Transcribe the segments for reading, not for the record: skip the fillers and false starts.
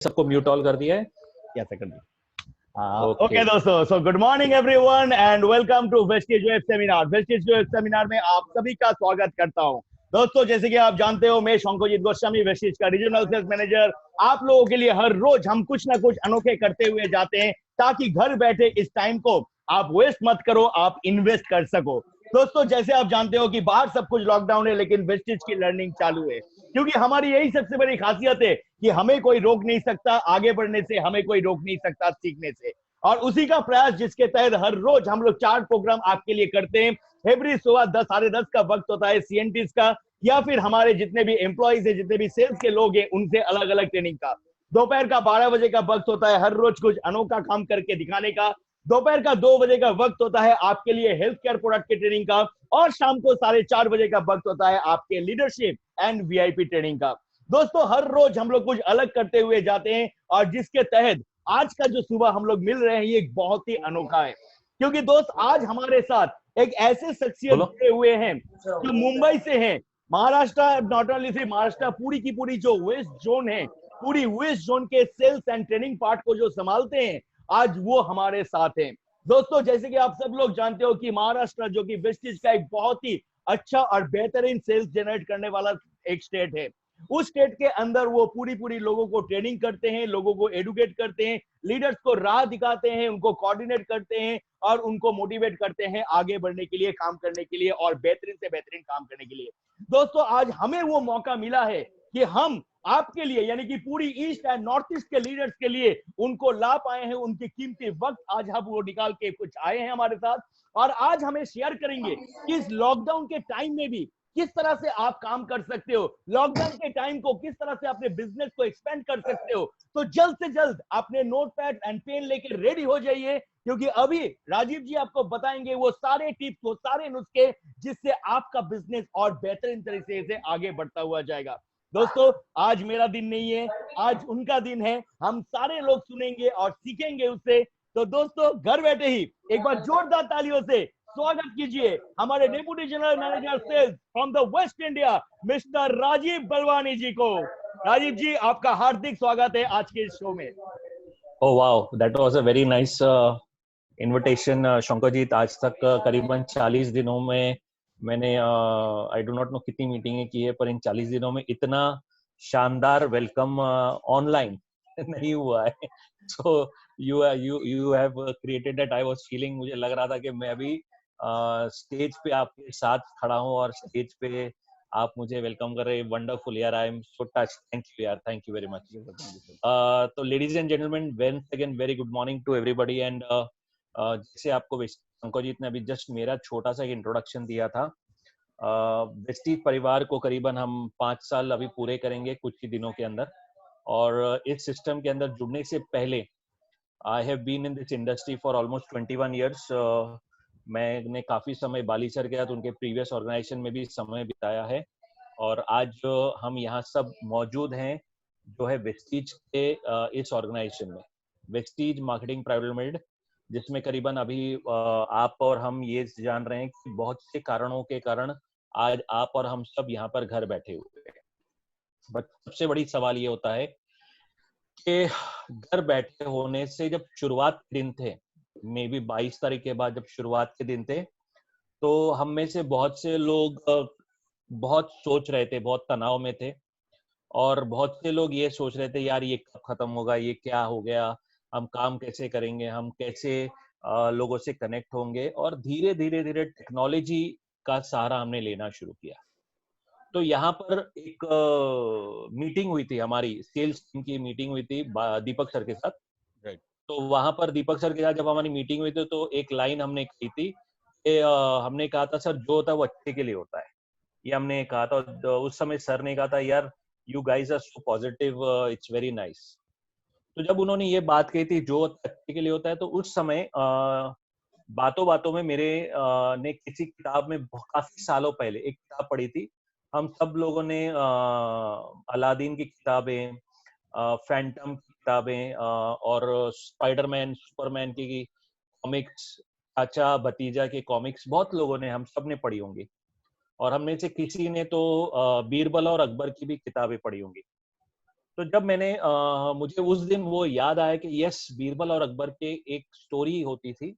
सबको mute all कर दिया है? कैसे कर दिया? ओके दोस्तों, so good morning everyone and welcome to Vestige web seminar. Vestige web seminar में आप सभी का स्वागत करता हूं। दोस्तों, जैसे कि आप जानते हो, मैं शंकरजीत गोस्वामी, वेस्टेज का रीजनल सेल्स मैनेजर, आप लोगों के लिए हर रोज हम कुछ ना कुछ अनोखे करते हुए जाते हैं ताकि घर बैठे इस टाइम को आप वेस्ट मत करो, आप इन्वेस्ट कर सको। दोस्तों, जैसे आप जानते हो कि बाहर सब कुछ लॉकडाउन है, लेकिन वेस्टेज की लर्निंग चालू है, क्योंकि हमारी यही सबसे बड़ी खासियत है कि हमें कोई रोक नहीं सकता आगे बढ़ने से, हमें कोई रोक नहीं सकता सीखने से। और उसी का प्रयास जिसके तहत हर रोज हम लोग 4 प्रोग्राम आपके लिए करते हैं। एवरी सुबह 10 साढ़े 10 का वक्त होता है सीएनटीज का, या फिर हमारे जितने भी एम्प्लॉइज है, जितने भी सेल्स के लोग हैं, उनसे अलग अलग ट्रेनिंग का। दोपहर का 12 बजे का वक्त होता है हर रोज कुछ अनोखा काम करके दिखाने का। दोपहर का 2 बजे का वक्त होता है आपके लिए हेल्थ केयर प्रोडक्ट की ट्रेनिंग का। और शाम को 4:30 बजे का वक्त होता है आपके लीडरशिप एंड वीआईपी ट्रेनिंग का। दोस्तों, हर रोज हम लोग कुछ अलग करते हुए जाते हैं, और जिसके तहत आज का जो सुबह हम लोग मिल रहे हैं, ये बहुत ही अनोखा है। क्योंकि दोस्त, आज हमारे साथ एक ऐसे शख्सियत जुड़े हुए हैं जो मुंबई से हैं। महाराष्ट्र, नॉट ओनली सिर्फ महाराष्ट्र, पूरी की पूरी जो वेस्ट जोन है, पूरी वेस्ट जोन के सेल्स एंड ट्रेनिंग पार्ट को जो संभालते हैं, आज वो हमारे साथ हैं। दोस्तों, जैसे कि आप सब लोग जानते हो कि महाराष्ट्र जो कि वेस्टेज का एक बहुत ही अच्छा और बेहतरीन सेल्स जनरेट करने वाला एक स्टेट है, उस स्टेट के अंदर वो पूरी पूरी लोगों को ट्रेनिंग करते हैं, लोगों को एडुकेट करते हैं, लीडर्स को राह दिखाते हैं, उनको कोऑर्डिनेट करते हैं और उनको मोटिवेट करते हैं आगे बढ़ने के लिए, काम करने के लिए और बेहतरीन से बेहतरीन काम करने के लिए। दोस्तों, आज हमें वो मौका मिला है कि हम आपके लिए, यानी कि पूरी ईस्ट एंड नॉर्थ ईस्ट के लीडर्स के लिए उनको ला पाए हैं, उनके कीमती वक्त आज हम वो निकाल के कुछ आए हैं हमारे साथ। और आज हमें शेयर करेंगे कि इस लॉकडाउन के टाइम में भी किस तरह से आप काम कर सकते हो, लॉकडाउन के टाइम को किस तरह से अपने बिजनेस को एक्सपेंड कर सकते हो। तो जल्द से जल्द अपने नोटपैड एंड पेन लेके रेडी हो जाइए, क्योंकि अभी राजीव जी आपको बताएंगे वो सारे टिप्स, वो सारे नुस्खे, जिससे आपका बिजनेस और बेहतरीन तरीके से आगे बढ़ता हुआ जाएगा। दोस्तों, आज मेरा दिन नहीं है, आज उनका दिन है। हम सारे लोग सुनेंगे और सीखेंगे उससे। तो दोस्तों, घर बैठे ही एक बार जोरदार तालियों से स्वागत कीजिए हमारे deputy general manager sales from the West India, mister Rajiv Balwani ji को। राजीव जी, आपका हार्दिक स्वागत है आज के इस शो में। Oh wow, that was a very nice invitation Shankarjeet. आज तक करीबन 40 दिनों में मैंने आई डू नॉट नो कितनी मीटिंगें की है, पर इन 40 दिनों में इतना शानदार वेलकम ऑनलाइन नहीं हुआ है। So you have created that. I was feeling, मुझे लग रहा था कि मैं अभी स्टेज पे आपके साथ खड़ा हूँ और स्टेज पे आप मुझे वेलकम कर रहे हैं। वंडरफुल यार, I am so touch. Thank you यार, थैंक यू वेरी मच। तो ladies and gentleman, once again very good morning to everybody. And जैसे आपको शंकरजीत ने अभी जस्ट मेरा छोटा सा एक इंट्रोडक्शन दिया था, वेस्टीज परिवार को करीबन हम 5 साल अभी पूरे करेंगे कुछ ही दिनों के अंदर। और इस सिस्टम के अंदर जुड़ने से पहले I have been in this industry for almost 21 years. मैंने काफी समय बाली सर के साथ उनके प्रीवियस ऑर्गेनाइजेशन में भी समय बिताया है। और आज जो हम यहाँ सब मौजूद हैं जो है वेस्टीज के इस ऑर्गेनाइजेशन में, वेस्टीज मार्केटिंग प्राइवेट लिमिटेड, जिसमें करीबन अभी आप और हम ये जान रहे हैं कि बहुत से कारणों के कारण आज आप और हम सब यहाँ पर घर बैठे हुए हैं। बट सबसे बड़ी सवाल ये होता है कि घर बैठे होने से जब शुरुआत के दिन थे, मे बी 22 तारीख के बाद जब शुरुआत के दिन थे, तो हम में से बहुत से लोग बहुत सोच रहे थे, बहुत तनाव में थे। और बहुत से लोग ये सोच रहे थे, यार ये कब खत्म होगा, ये क्या हो गया, हम काम कैसे करेंगे, हम कैसे लोगों से कनेक्ट होंगे। और धीरे धीरे धीरे टेक्नोलॉजी का सहारा हमने लेना शुरू किया। तो यहाँ पर एक मीटिंग हुई थी, हमारी सेल्स टीम की मीटिंग हुई थी दीपक सर के साथ। राइट। तो वहां पर दीपक सर के साथ जब हमारी मीटिंग हुई थी, तो एक लाइन हमने कही थी कि हमने कहा था, सर जो होता है वो अच्छे के लिए होता है, ये हमने कहा था। उस समय सर ने कहा था, यार you guys are so positive, it's very nice. तो जब उन्होंने ये बात कही थी जो अच्छे के लिए होता है, तो उस समय बातों बातों में मेरे ने किसी किताब में काफी सालों पहले एक किताब पढ़ी थी। हम सब लोगों ने अलादीन की किताबें, फैंटम की किताबें और स्पाइडरमैन, सुपरमैन की कॉमिक्स, चाचा भतीजा के कॉमिक्स बहुत लोगों ने, हम सब ने पढ़ी होंगी। और हमने से किसी ने तो बीरबल और अकबर की भी किताबें पढ़ी होंगी। तो जब मैंने मुझे उस दिन वो याद आया कि यस, बीरबल और अकबर के एक स्टोरी होती थी,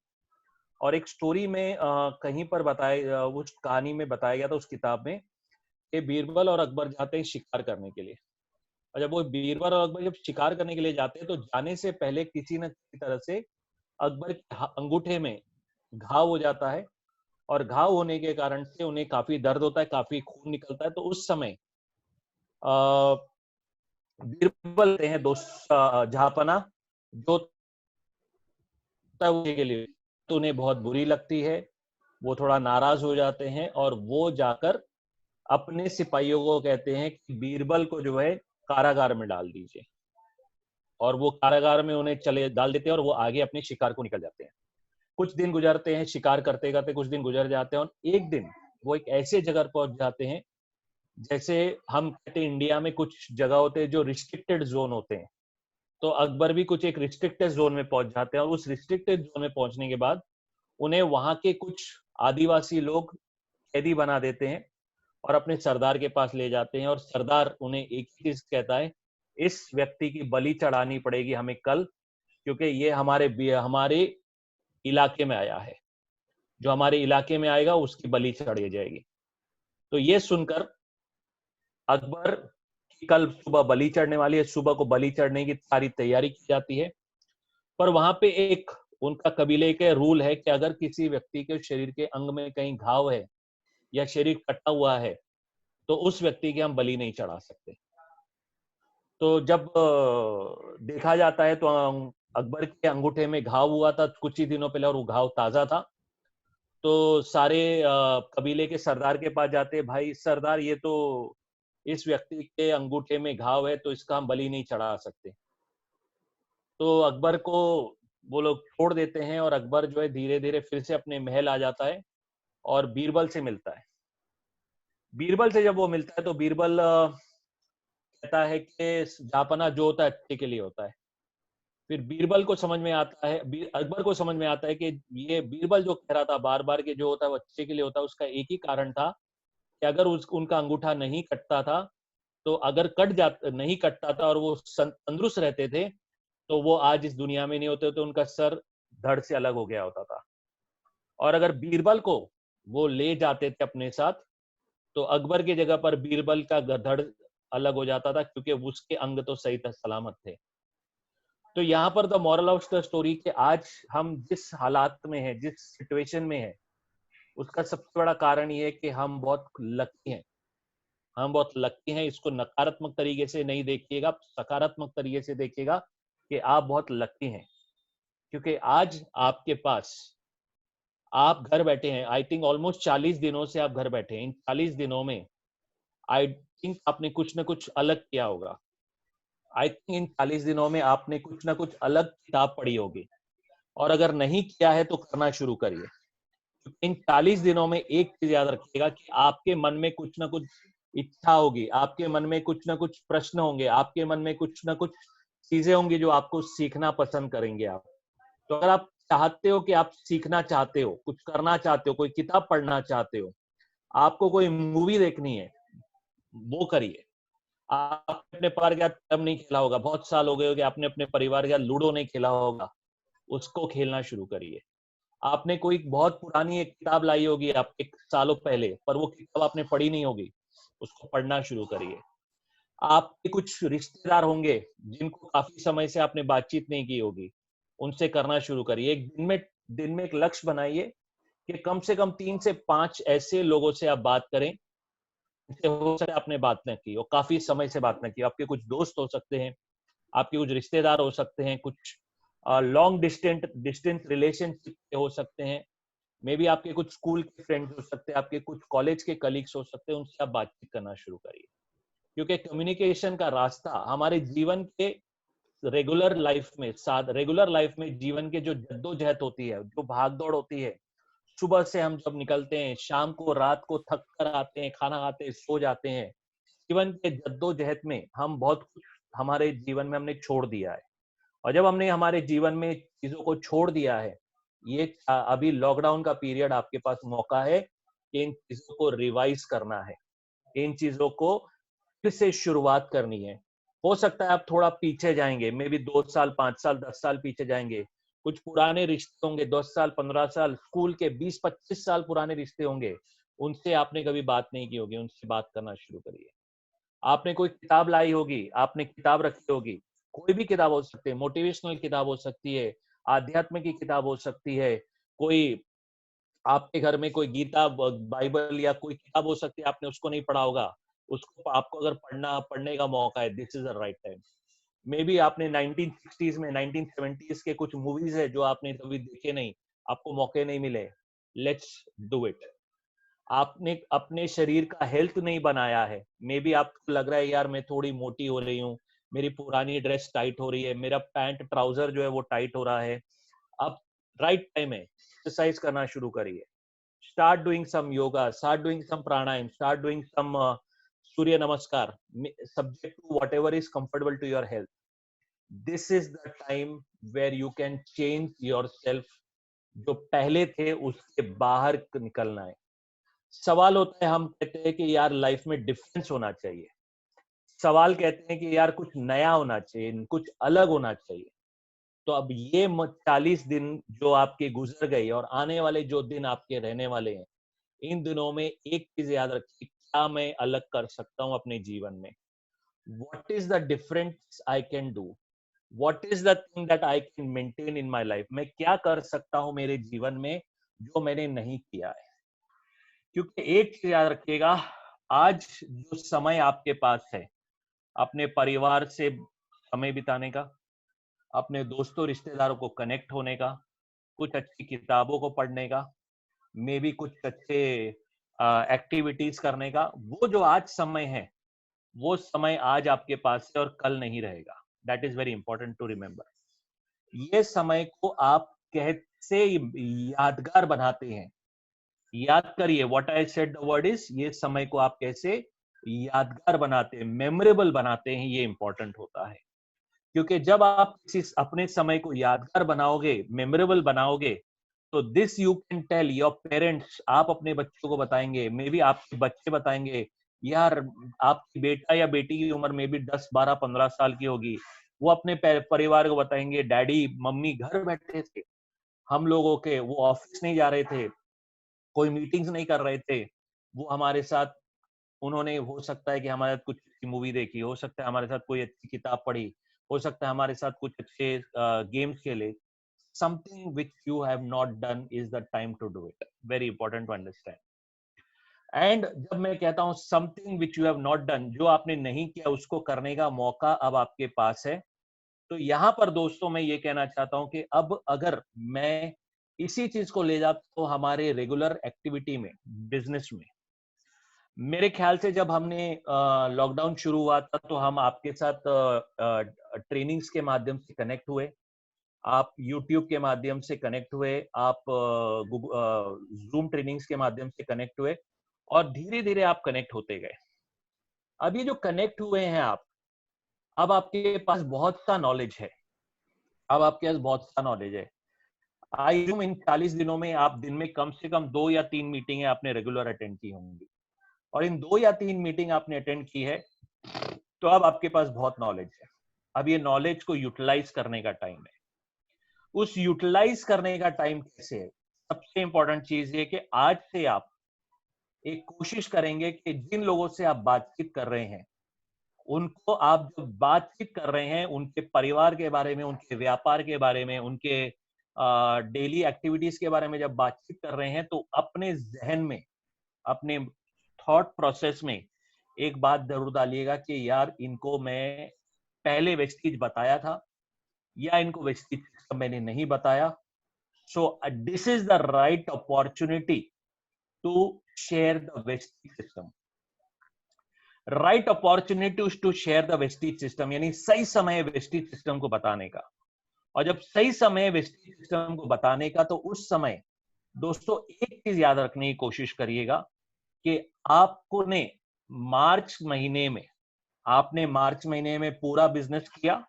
और एक स्टोरी में कहीं पर उस कहानी में बताया गया था उस किताब में कि बीरबल और अकबर जाते हैं शिकार करने के लिए। और जब वो बीरबल और अकबर जब शिकार करने के लिए जाते हैं तो जाने से पहले किसी न किसी तरह से अकबर के अंगूठे में घाव हो जाता है, और घाव होने के कारण से उन्हें काफी दर्द होता है, काफी खून निकलता है। तो उस समय बीरबल हैं दोस्त जहापना जो के लिए, तो उन्हें बहुत बुरी लगती है, वो थोड़ा नाराज हो जाते हैं और वो जाकर अपने सिपाहियों को कहते हैं कि बीरबल को जो है कारागार में डाल दीजिए, और वो कारागार में उन्हें चले डाल देते हैं और वो आगे अपने शिकार को निकल जाते हैं। कुछ दिन गुजरते हैं, शिकार करते करते कुछ दिन गुजर जाते हैं, और एक दिन वो एक ऐसे जगह पहुंच जाते हैं, जैसे हम कहते हैं इंडिया में कुछ जगह होते हैं जो रिस्ट्रिक्टेड जोन होते हैं, तो अकबर भी कुछ एक रिस्ट्रिक्टेड जोन में पहुंच जाते हैं, और उस रिस्ट्रिक्टेड जोन में पहुंचने के बाद उन्हें वहां के कुछ आदिवासी लोग कैदी बना देते हैं और अपने सरदार के पास ले जाते हैं, और सरदार उन्हें एक ही चीज कहता है, इस व्यक्ति की बलि चढ़ानी पड़ेगी हमें कल, क्योंकि ये हमारे इलाके में आया है, जो हमारे इलाके में आएगा उसकी बलि चढ़ी जाएगी। तो ये सुनकर अकबर की कल सुबह बलि चढ़ने वाली है, सुबह को बलि चढ़ने की सारी तैयारी की जाती है। पर वहां पे एक उनका कबीले के रूल है कि अगर किसी व्यक्ति के शरीर के अंग में कहीं घाव है या शरीर कटा हुआ है तो उस व्यक्ति की हम बलि नहीं चढ़ा सकते। तो जब देखा जाता है तो अकबर के अंगूठे में घाव हुआ था कुछ ही दिनों पहले, और वो घाव ताजा था। तो सारे कबीले के सरदार के पास जाते, भाई सरदार ये तो इस व्यक्ति के अंगूठे में घाव है, तो इसका हम बलि नहीं चढ़ा सकते। तो अकबर को वो लोग छोड़ देते हैं, और अकबर जो है धीरे धीरे फिर से अपने महल आ जाता है और बीरबल से मिलता है। बीरबल से जब वो मिलता है तो बीरबल कहता है कि जापना जो होता है अच्छे के लिए होता है। फिर बीरबल को समझ में आता है, अकबर को समझ में आता है कि ये बीरबल जो कह रहा था बार बार कि जो होता है वो अच्छे के लिए होता है, उसका एक ही कारण था कि अगर उनका अंगूठा नहीं कटता था, तो अगर नहीं कटता था और वो तंदुरुस्त रहते थे, तो वो आज इस दुनिया में नहीं होते, तो उनका सर धड़ से अलग हो गया होता था। और अगर बीरबल को वो ले जाते थे अपने साथ, तो अकबर की जगह पर बीरबल का धड़ अलग हो जाता था, क्योंकि उसके अंग तो सही सलामत थे। तो यहाँ पर the moral of the story कि आज हम जिस हालात में हैं, जिस सिचुएशन में हैं, उसका सबसे बड़ा कारण ये है कि हम बहुत लकी हैं। हम बहुत लकी हैं। इसको नकारात्मक तरीके से नहीं देखिएगा, सकारात्मक तरीके से देखिएगा कि आप बहुत लकी हैं, क्योंकि आज आपके पास आप घर बैठे हैं। आई थिंक ऑलमोस्ट 40 दिनों से आप घर बैठे हैं। इन 40 दिनों में आई थिंक आपने कुछ ना कुछ अलग किया होगा। आई थिंक इन 40 दिनों में आपने कुछ ना कुछ अलग किताब पढ़ी होगी, और अगर नहीं किया है तो करना शुरू करिए। इन 40 दिनों में एक चीज याद रखिएगा कि आपके मन में कुछ ना कुछ इच्छा होगी, आपके मन में कुछ ना कुछ प्रश्न होंगे, आपके मन में कुछ ना कुछ चीजें होंगी जो आपको सीखना पसंद करेंगे आप। तो अगर आप चाहते हो कि आप सीखना चाहते हो, कुछ करना चाहते हो, कोई किताब पढ़ना चाहते हो, आपको कोई मूवी देखनी है, वो करिए। आपने अपने परिवार के साथ कैरम नहीं खेला होगा, बहुत साल हो गए होंगे आपने अपने परिवार के साथ लूडो नहीं खेला होगा, उसको खेलना शुरू करिए। आपने कोई बहुत पुरानी एक किताब लाई होगी आपके सालों पहले, पर वो किताब आपने पढ़ी नहीं होगी, उसको पढ़ना शुरू करिए। आपके कुछ रिश्तेदार होंगे जिनको काफी समय से आपने बातचीत नहीं की होगी, उनसे करना शुरू करिए। एक दिन में एक लक्ष्य बनाइए कि कम से कम 3 से 5 ऐसे लोगों से आप बात करें, जिनसे हो सकता है आपने बात न की और काफी समय से बात न की। आपके कुछ दोस्त हो सकते हैं, आपके कुछ रिश्तेदार हो सकते हैं, कुछ लॉन्ग डिस्टेंस रिलेशनशिप हो सकते हैं, मे बी आपके कुछ स्कूल के फ्रेंड्स हो सकते हैं, आपके कुछ कॉलेज के कलीग्स हो सकते हैं, उनसे आप बातचीत करना शुरू करिए। क्योंकि कम्युनिकेशन का रास्ता हमारे जीवन के रेगुलर लाइफ में जीवन के जो जद्दोजहद होती है, जो भागदौड़ होती है, सुबह से हम जब निकलते हैं, शाम को रात को थक कर आते हैं, खाना खाते हैं, सो जाते हैं, जीवन के जद्दोजहद में हम बहुत कुछ हमारे जीवन में हमने छोड़ दिया है। और जब हमने हमारे जीवन में चीजों को छोड़ दिया है, ये अभी लॉकडाउन का पीरियड आपके पास मौका है कि इन चीजों को रिवाइज करना है, इन चीजों को फिर से शुरुआत करनी है। हो सकता है आप थोड़ा पीछे जाएंगे, मे बी 2 साल, 5 साल, 10 साल पीछे जाएंगे। कुछ पुराने रिश्ते होंगे, 10 साल, 15 साल, स्कूल के 20-25 साल पुराने रिश्ते होंगे, उनसे आपने कभी बात नहीं की होगी, उनसे बात करना शुरू करिए। आपने कोई किताब लाई होगी, आपने किताब रखी होगी, कोई भी किताब हो सकती है, मोटिवेशनल किताब हो सकती है, आध्यात्म की किताब हो सकती है, कोई आपके घर में कोई गीता, बाइबल या कोई किताब हो सकती है, आपने उसको नहीं पढ़ा होगा, उसको आपको अगर पढ़ने का मौका है, this is the right time. May be आपने 1960s में, 1970s के कुछ मूवीज है जो आपने कभी देखे नहीं, आपको मौके नहीं मिले, लेट्स डू इट। आपने अपने शरीर का हेल्थ नहीं बनाया है, मे बी आपको लग रहा है यार मैं थोड़ी मोटी हो रही हूँ, मेरी पुरानी ड्रेस टाइट हो रही है, मेरा पैंट ट्राउजर जो है वो टाइट हो रहा है। अब राइट टाइम है, एक्सरसाइज करना शुरू करिए। start doing some yoga, start doing some pranayam, start doing some surya namaskar, subject to whatever is comfortable to your health. This is the time where you can change yourself। जो पहले थे उसके बाहर निकलना है। सवाल होता है, हम कहते हैं कि यार लाइफ में डिफरेंस होना चाहिए, सवाल कहते हैं कि यार कुछ नया होना चाहिए, कुछ अलग होना चाहिए। तो अब ये 40 दिन जो आपके गुजर गए और आने वाले जो दिन आपके रहने वाले हैं, इन दिनों में एक चीज याद रखिए, क्या मैं अलग कर सकता हूं अपने जीवन में? What is the difference I can do? What is the thing that I can maintain in my life? मैं क्या कर सकता हूं मेरे जीवन में जो मैंने नहीं किया है? क्योंकि एक चीज याद रखिएगा, आज जो समय आपके पास है, अपने परिवार से समय बिताने का, अपने दोस्तों रिश्तेदारों को कनेक्ट होने का, कुछ अच्छी किताबों को पढ़ने का, मे बी कुछ अच्छे एक्टिविटीज करने का, वो जो आज समय है, वो समय आज आपके पास है और कल नहीं रहेगा। That is very important to remember. ये समय को आप कैसे यादगार बनाते हैं, याद करिए, what I said the word is, ये समय को आप कैसे यादगार बनाते हैं, मेमोरेबल बनाते हैं, ये इंपॉर्टेंट होता है। क्योंकि जब आप किसी अपने समय को यादगार बनाओगे, मेमोरेबल बनाओगे, तो this you can tell your parents, आप अपने बच्चों को बताएंगे, मे बी आपके बच्चे बताएंगे, यार आपकी बेटा या बेटी की उम्र में भी 10, 12, 15 साल की होगी, वो अपने परिवार को बताएंगे, डैडी मम्मी घर बैठे थे हम लोगों के, वो ऑफिस नहीं जा रहे थे, कोई मीटिंग्स नहीं कर रहे थे, वो हमारे साथ, उन्होंने हो सकता है कि हमारे साथ कुछ मूवी देखी, हो सकता है हमारे साथ कोई अच्छी किताब पढ़ी, हो सकता है हमारे साथ कुछ अच्छे गेम्स खेले। Something which you have not done is the time to do it. Very important to understand. And जब मैं कहता हूं something which you have not done, जो आपने नहीं किया उसको करने का मौका अब आपके पास है। तो यहाँ पर दोस्तों मैं ये कहना चाहता हूं कि अब अगर मैं इसी चीज को ले जाता हूं हमारे रेगुलर एक्टिविटी में, बिजनेस में, मेरे ख्याल से जब हमने लॉकडाउन शुरू हुआ था तो हम आपके साथ ट्रेनिंग्स के माध्यम से कनेक्ट हुए, आप यूट्यूब के माध्यम से कनेक्ट हुए, आप जूम ट्रेनिंग्स के माध्यम से कनेक्ट हुए, और धीरे धीरे आप कनेक्ट होते गए। अब ये जो कनेक्ट हुए हैं आप, अब आपके पास बहुत सा नॉलेज है, अब आपके पास बहुत सा नॉलेज है। आई इन 40 दिनों में आप दिन में कम से कम 2 या 3 मीटिंगें आपने रेगुलर अटेंड की होंगी, और इन 2 या 3 मीटिंग आपने अटेंड की है, तो अब आपके पास बहुत नॉलेज है। अब ये नॉलेज को यूटिलाइज करने का टाइम है। उस यूटिलाइज करने का टाइम कैसे है? सबसे इंपॉर्टेंट चीज ये कि आज से आप एक कोशिश करेंगे कि जिन लोगों से आप बातचीत कर रहे हैं, उनको आप जब बातचीत कर रहे हैं, उनके परिवार के बारे में, उनके व्यापार के बारे में, उनके डेली एक्टिविटीज के बारे में जब बातचीत कर रहे हैं, तो अपने जहन में, अपने थॉट प्रोसेस में एक बात जरूर डालिएगा कि यार इनको मैं पहले वेस्टीज बताया था, या इनको वेस्टीज सिस्टम मैंने नहीं बताया। So this is the right opportunity to share the Vestige system. Right opportunity to share the Vestige system, यानी सही समय वेस्टीज सिस्टम को बताने का। और जब सही समय वेस्टीज सिस्टम को बताने का, तो उस समय दोस्तों एक चीज याद रखने की कोशिश करिएगा कि आपको ने मार्च महीने में, आपने मार्च महीने में पूरा बिजनेस किया,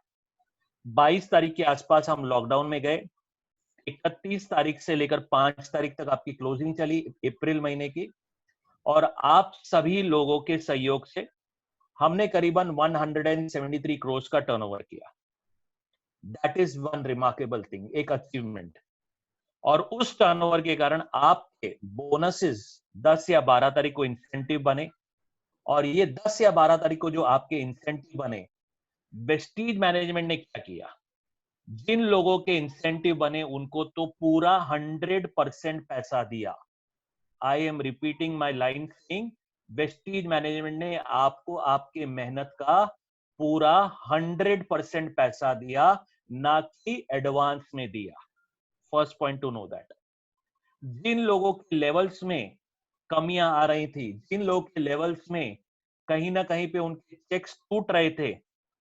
22 तारीख के आसपास हम लॉकडाउन में गए, 31 तारीख से लेकर 5 तारीख तक आपकी क्लोजिंग चली अप्रैल महीने की, और आप सभी लोगों के सहयोग से हमने करीबन 173 करोड़ का टर्नओवर किया। That is one remarkable thing, एक अचीवमेंट। और उस टर्नओवर के कारण आपके बोनसेस 10 या 12 तारीख को इंसेंटिव बने, और ये 10 या 12 तारीख को जो आपके इंसेंटिव बने, वेस्टीज मैनेजमेंट ने क्या किया, जिन लोगों के इंसेंटिव बने उनको तो पूरा 100% पैसा दिया। I am repeating my line saying, Vestige management ने आपको आपके मेहनत का पूरा 100% पैसा दिया, ना कि एडवांस में दिया। First point to know that. जिन लोगों के लेवल्स में कमियां आ रही थी, जिन लोगों के लेवल्स में कहीं ना कहीं पे उनके चेक्स टूट रहे थे,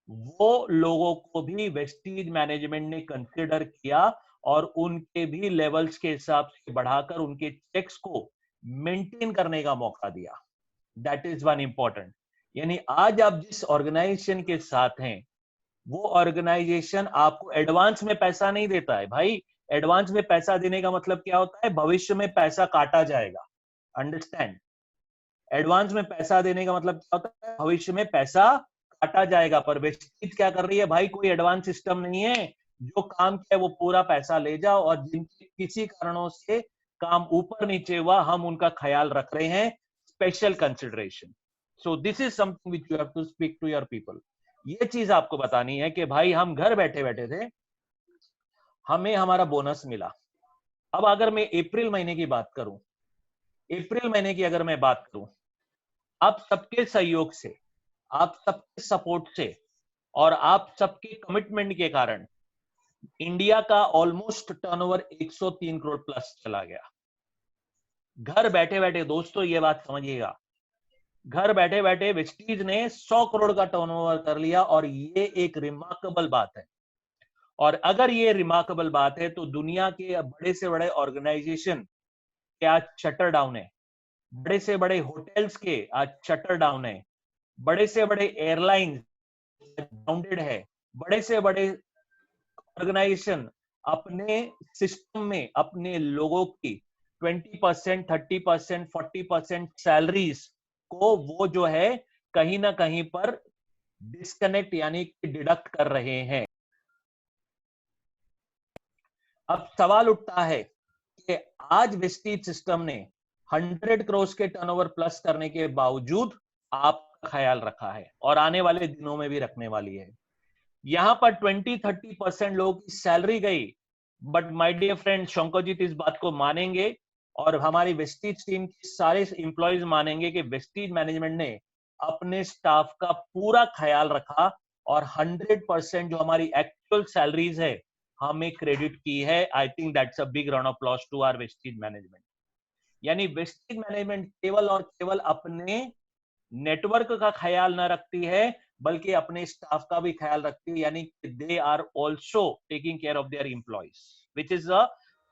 वो लोगों को भी वेस्टीज मैनेजमेंट ने कंसिडर किया और उनके भी लेवल्स के हिसाब से बढ़ाकर उनके चेक्स को मेंटेन करने का मौका दिया। That is one important. यानी आज आप जिस ऑर्गेनाइजेशन के साथ हैं, वो ऑर्गेनाइजेशन आपको एडवांस में पैसा नहीं देता है भाई। एडवांस में पैसा देने का मतलब क्या होता है, भविष्य में पैसा काटा जाएगा। अंडरस्टैंड? एडवांस में पैसा देने का मतलब क्या होता है, भविष्य में पैसा काटा जाएगा। पर वेस्टीज क्या कर रही है भाई, कोई एडवांस सिस्टम नहीं है, जो काम किया वो पूरा पैसा ले जाओ, और जिनके किसी कारणों से काम ऊपर नीचे हुआ, हम उनका ख्याल रख रहे हैं, special consideration. So this is something which you have to speak to your people. ये चीज आपको बतानी है कि भाई हम घर बैठे बैठे थे, हमें हमारा बोनस मिला। अब अगर मैं अप्रैल महीने की बात करूं, अप्रैल महीने की अगर मैं बात करूं, आप सबके सहयोग से, आप सबके सपोर्ट से और आप सबके कमिटमेंट के कारण इंडिया का ऑलमोस्ट टर्नओवर 103 करोड़ प्लस चला गया। घर बैठे बैठे दोस्तों, ये बात समझिएगा, घर बैठे बैठे वेस्टीज ने 100 करोड़ का टर्नओवर कर लिया, और ये एक रिमार्केबल बात है। और अगर ये रिमार्केबल बात है तो दुनिया के बड़े से बड़े ऑर्गेनाइजेशन के आज शटर डाउन है, बड़े से बड़े होटल्स के आज शटर डाउन है, बड़े से बड़े एयरलाइंस ग्राउंडेड है, बड़े से बड़े ऑर्गेनाइजेशन अपने सिस्टम में अपने लोगों की 20%, 30%, 40% सैलरीज को वो जो है कहीं ना कहीं पर डिस्कनेक्ट यानी कि डिडक्ट कर रहे हैं। अब सवाल उठता है कि आज वेस्टीज सिस्टम ने 100 करोड़ के टर्नओवर प्लस करने के बावजूद आपका ख्याल रखा है, और आने वाले दिनों में भी रखने वाली है। यहां पर 20-30% लोगों की सैलरी गई, बट माय डियर फ्रेंड शंकरजीत इस बात को मानेंगे, और हमारी वेस्टीज टीम के सारे इंप्लॉइज मानेंगे कि वेस्टीज मैनेजमेंट ने अपने स्टाफ का पूरा ख्याल रखा, और 100% जो हमारी एक्चुअल सैलरीज है हमें क्रेडिट की है। I think that's a big round of applause to our Vestige management. यानी वेस्टीज मैनेजमेंट केवल और केवल अपने नेटवर्क का ख्याल न रखती है, बल्कि अपने स्टाफ का भी ख्याल रखती है, यानी they are also taking care of their employees, which is a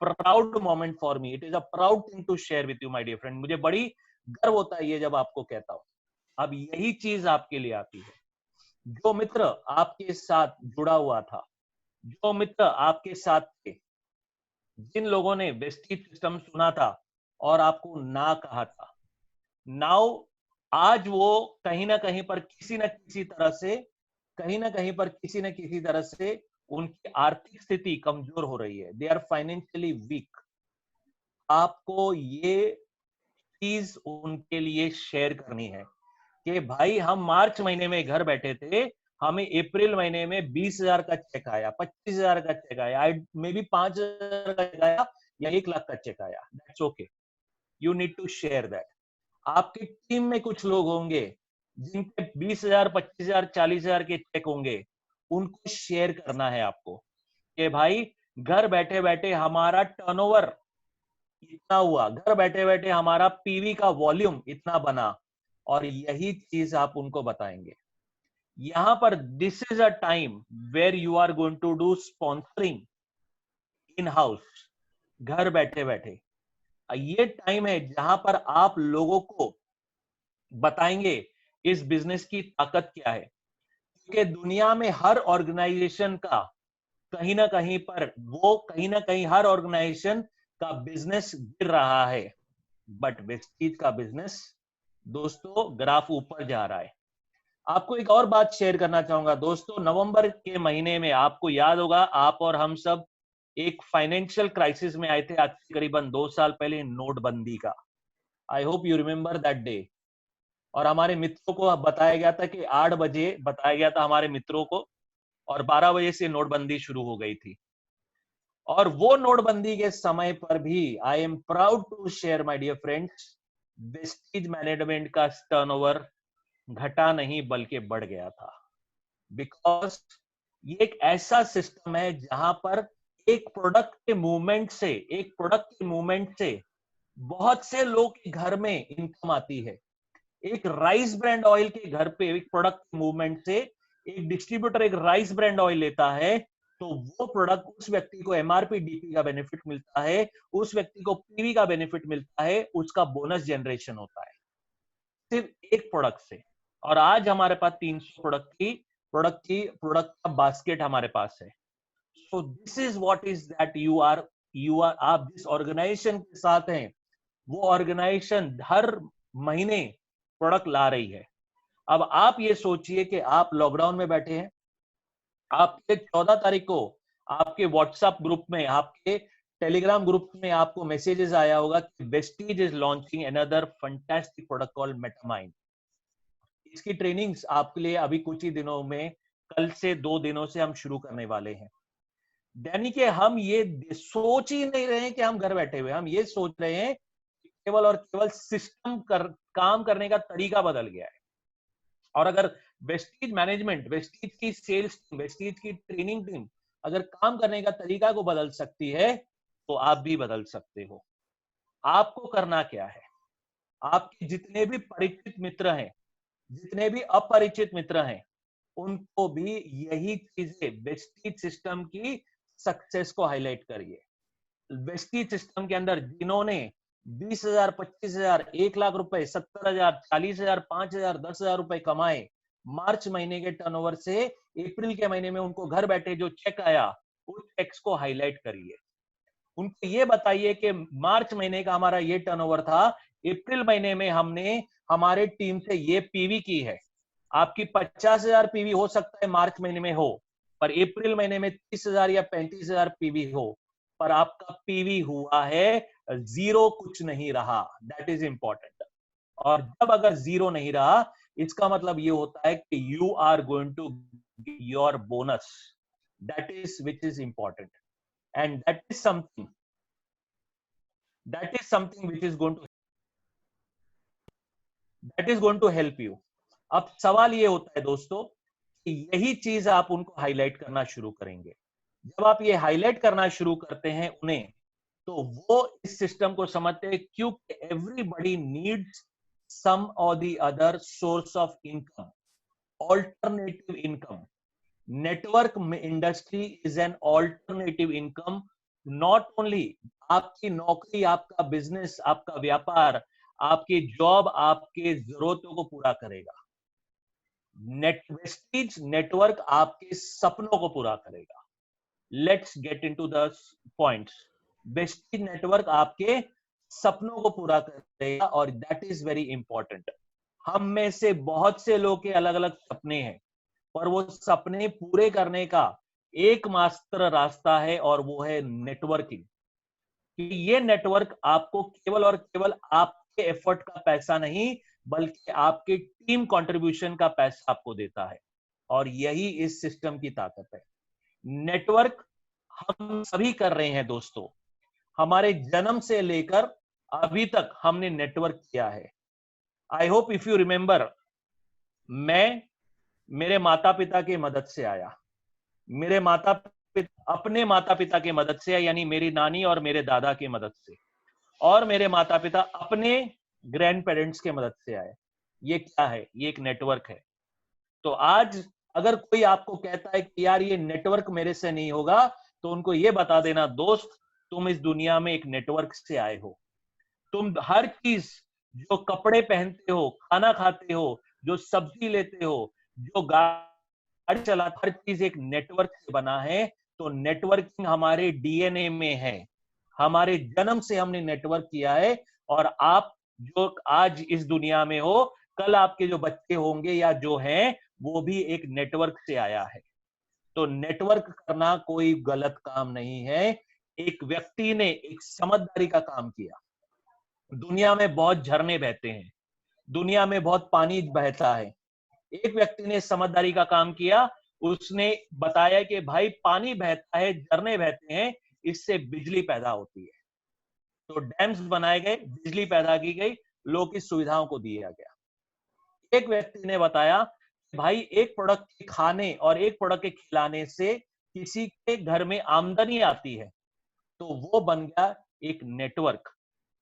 proud moment for me. It is a proud thing to share with you my dear friend. मुझे बड़ी गर्व होता है ये जब आपको कहता हूं। अब यही चीज आपके लिए आती है, जो मित्र आपके साथ जुड़ा हुआ था, जो मित्र आपके साथ थे, जिन लोगों ने वेस्टीज सिस्टम सुना था और आपको ना कहा था, नाउ आज वो कहीं ना कहीं पर किसी न किसी तरह से, कहीं ना कहीं पर किसी न किसी तरह से उनकी आर्थिक स्थिति कमजोर हो रही है। They are financially weak. आपको ये चीज उनके लिए शेयर करनी है कि भाई हम मार्च महीने में घर बैठे थे, हमें अप्रैल महीने में 20,000 का चेक आया, 25,000 का चेक आया, मे बी 5,000 का चेक आया, या 1 लाख का चेक आया। That's okay, you need to share that. आपकी टीम में कुछ लोग होंगे जिनके 20,000, 25,000, 40,000 के चेक होंगे, उनको शेयर करना है आपको कि भाई घर बैठे बैठे हमारा टर्नओवर इतना हुआ, घर बैठे बैठे हमारा पीवी का वॉल्यूम इतना बना, और यही चीज आप उनको बताएंगे। यहां पर this is a time where you are going to do sponsoring in house, घर बैठे बैठे। ये टाइम है जहां पर आप लोगों को बताएंगे इस बिजनेस की ताकत क्या है, क्योंकि दुनिया में हर ऑर्गेनाइजेशन का कहीं ना कहीं पर, वो कहीं ना कहीं हर ऑर्गेनाइजेशन का बिजनेस गिर रहा है, बट वेस्टीज का बिजनेस दोस्तों ग्राफ ऊपर जा रहा है। आपको एक और बात शेयर करना चाहूंगा दोस्तों, नवंबर के महीने में आपको याद होगा, आप और हम सब एक फाइनेंशियल क्राइसिस में आए थे आज से करीबन 2 साल पहले, नोटबंदी का। I hope you remember that day. और हमारे मित्रों को बताया गया था कि 8 बजे बताया गया था हमारे मित्रों को, और 12 बजे से नोटबंदी शुरू हो गई थी। और वो नोटबंदी के समय पर भी I am proud to share my dear friends, Vestige management का टर्नओवर घटा नहीं बल्कि बढ़ गया था। बिकॉज ये एक ऐसा सिस्टम है जहां पर एक प्रोडक्ट के मूवमेंट से बहुत से लोग के घर में इनकम आती है। एक राइस ब्रांड ऑयल के घर पे एक प्रोडक्ट मूवमेंट से एक डिस्ट्रीब्यूटर एक राइस ब्रांड ऑयल लेता है, तो वो प्रोडक्ट उस व्यक्ति को एमआरपी डीपी का बेनिफिट मिलता है, उस व्यक्ति को पीवी का बेनिफिट मिलता है, उसका बोनस जनरेशन होता है सिर्फ एक प्रोडक्ट से। और आज हमारे पास 300 प्रोडक्ट का बास्केट हमारे पास है। So this is what is that you are आप जिस ऑर्गेनाइजेशन के साथ हैं, वो ऑर्गेनाइजेशन हर महीने प्रोडक्ट ला रही है। अब आप ये सोचिए कि आप लॉकडाउन में बैठे हैं, आपके 14 तारीख को आपके व्हाट्सएप ग्रुप में, आपके टेलीग्राम ग्रुप में आपको मैसेजेस आया होगा कि Vestige is launching another fantastic product called Metamine. इसकी ट्रेनिंग्स आपके लिए अभी कुछ ही दिनों में, कल से 2 दिनों से हम शुरू करने वाले हैं। यानी कि हम ये सोच ही नहीं रहे हैं कि हम घर बैठे हुए, हम ये सोच रहे हैं कि केवल और केवल काम करने का तरीका बदल गया है। और अगर वेस्टीज मैनेजमेंट, वेस्टीज की सेल्स टीम, वेस्टीज की ट्रेनिंग टीम अगर काम करने का तरीका को बदल सकती है, तो आप भी बदल सकते हो। आपको करना क्या है, आपके जितने भी परिचित मित्र हैं, जितने भी अपरिचित मित्र हैं, उनको भी यही चीजें, वेस्टीज सिस्टम की सक्सेस को हाईलाइट करिए। वेस्टीज सिस्टम के अंदर जिन्होंने 20,000, 25,000, 1 लाख रुपए, 70,000, 40,000, 5,000, 10,000 रुपए कमाए मार्च महीने के टर्नओवर से, अप्रैल के महीने में उनको घर बैठे जो चेक आया, उस चेक्स को हाईलाइट करिए। उनको ये बताइए कि मार्च महीने का हमारा ये टर्नओवर था, अप्रैल महीने में हमने हमारे टीम से ये पीवी की है। आपकी 50,000 पीवी हो सकता है मार्च महीने में हो, पर अप्रैल महीने में 30,000 या 35,000 पीवी हो, पर आपका पीवी हुआ है, जीरो कुछ नहीं रहा। That is important. और जब अगर जीरो नहीं रहा, इसका मतलब ये होता है कि you are going to your bonus, that is which is important, and that is something which is going to help you. अब सवाल ये होता है दोस्तों कि यही चीज आप उनको हाईलाइट करना शुरू करेंगे। जब आप ये हाईलाइट करना शुरू करते हैं उन्हें, तो वो इस सिस्टम को समझते हैं, क्योंकि एवरीबडी नीड्स सम और the other source of income, alternative income. Network industry is an alternative income. Not only आपकी नौकरी, आपका बिजनेस, आपका व्यापार, आपकी जॉब आपके जरूरतों को पूरा करेगा। वेस्टीज नेटवर्क आपके सपनों को पूरा करेगा। Let's get into the points. Vestige network आपके सपनों को पूरा करेगा, और दैट इज वेरी इंपॉर्टेंट। हम में से बहुत से लोग के अलग अलग सपने हैं, पर वो सपने पूरे करने का एकमात्र रास्ता है, और वो है नेटवर्किंग। ये नेटवर्क आपको केवल और केवल आपके एफर्ट का पैसा नहीं, बल्कि आपके टीम कंट्रीब्यूशन का पैसा आपको देता है। और यही इस सिस्टम की ताकत है। नेटवर्क हम सभी कर रहे हैं दोस्तों। हमारे जन्म से लेकर अभी तक हमने नेटवर्क किया है। I hope if you remember, मैं मेरे माता पिता की मदद से आया, मेरे अपने माता पिता की मदद से, यानी मेरी नानी और मेरे दादा की मदद से, और मेरे माता पिता अपने ग्रैंड पेरेंट्स के मदद से आए। ये क्या है? ये एक नेटवर्क है। तो आज अगर कोई आपको कहता है कि यार ये नेटवर्क मेरे से नहीं होगा, तो उनको ये बता देना, दोस्त तुम इस दुनिया में एक नेटवर्क से आए हो। तुम हर चीज, जो कपड़े पहनते हो, खाना खाते हो, जो सब्जी लेते हो, जो गाड़ी चलाते, हर चीज एक नेटवर्क से बना है। तो नेटवर्किंग हमारे डीएनए में है, हमारे जन्म से हमने नेटवर्क किया है। और आप जो आज इस दुनिया में हो, कल आपके जो बच्चे होंगे या जो हैं वो भी एक नेटवर्क से आया है। तो नेटवर्क करना कोई गलत काम नहीं है। एक व्यक्ति ने एक समझदारी का काम किया। दुनिया में बहुत झरने बहते हैं, दुनिया में बहुत पानी बहता है। एक व्यक्ति ने समझदारी का काम किया, उसने बताया कि भाई पानी बहता है, झरने बहते हैं, इससे बिजली पैदा होती है। तो डैम्स बनाए गए, बिजली पैदा की गई, लोगों की सुविधाओं को दिया गया। एक व्यक्ति ने बताया भाई एक प्रोडक्ट के खाने और एक प्रोडक्ट के खिलाने से किसी के घर में आमदनी आती है, तो वो बन गया एक नेटवर्क।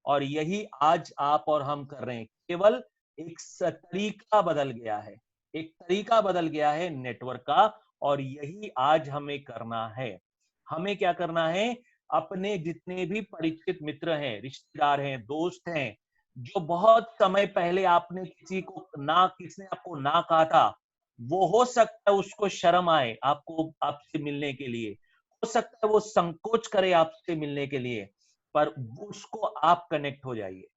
और यही आज आप और हम कर रहे हैं। केवल एक तरीका बदल गया है, एक तरीका बदल गया है नेटवर्क का, और यही आज हमें करना है। हमें क्या करना है? अपने जितने भी परिचित मित्र हैं, रिश्तेदार हैं, दोस्त हैं, जो बहुत समय पहले आपने किसने आपको ना कहा था, वो हो सकता है उसको शर्म आए आपको आपसे मिलने के लिए, हो सकता है वो संकोच करे आपसे मिलने के लिए, पर उसको आप कनेक्ट हो जाइए।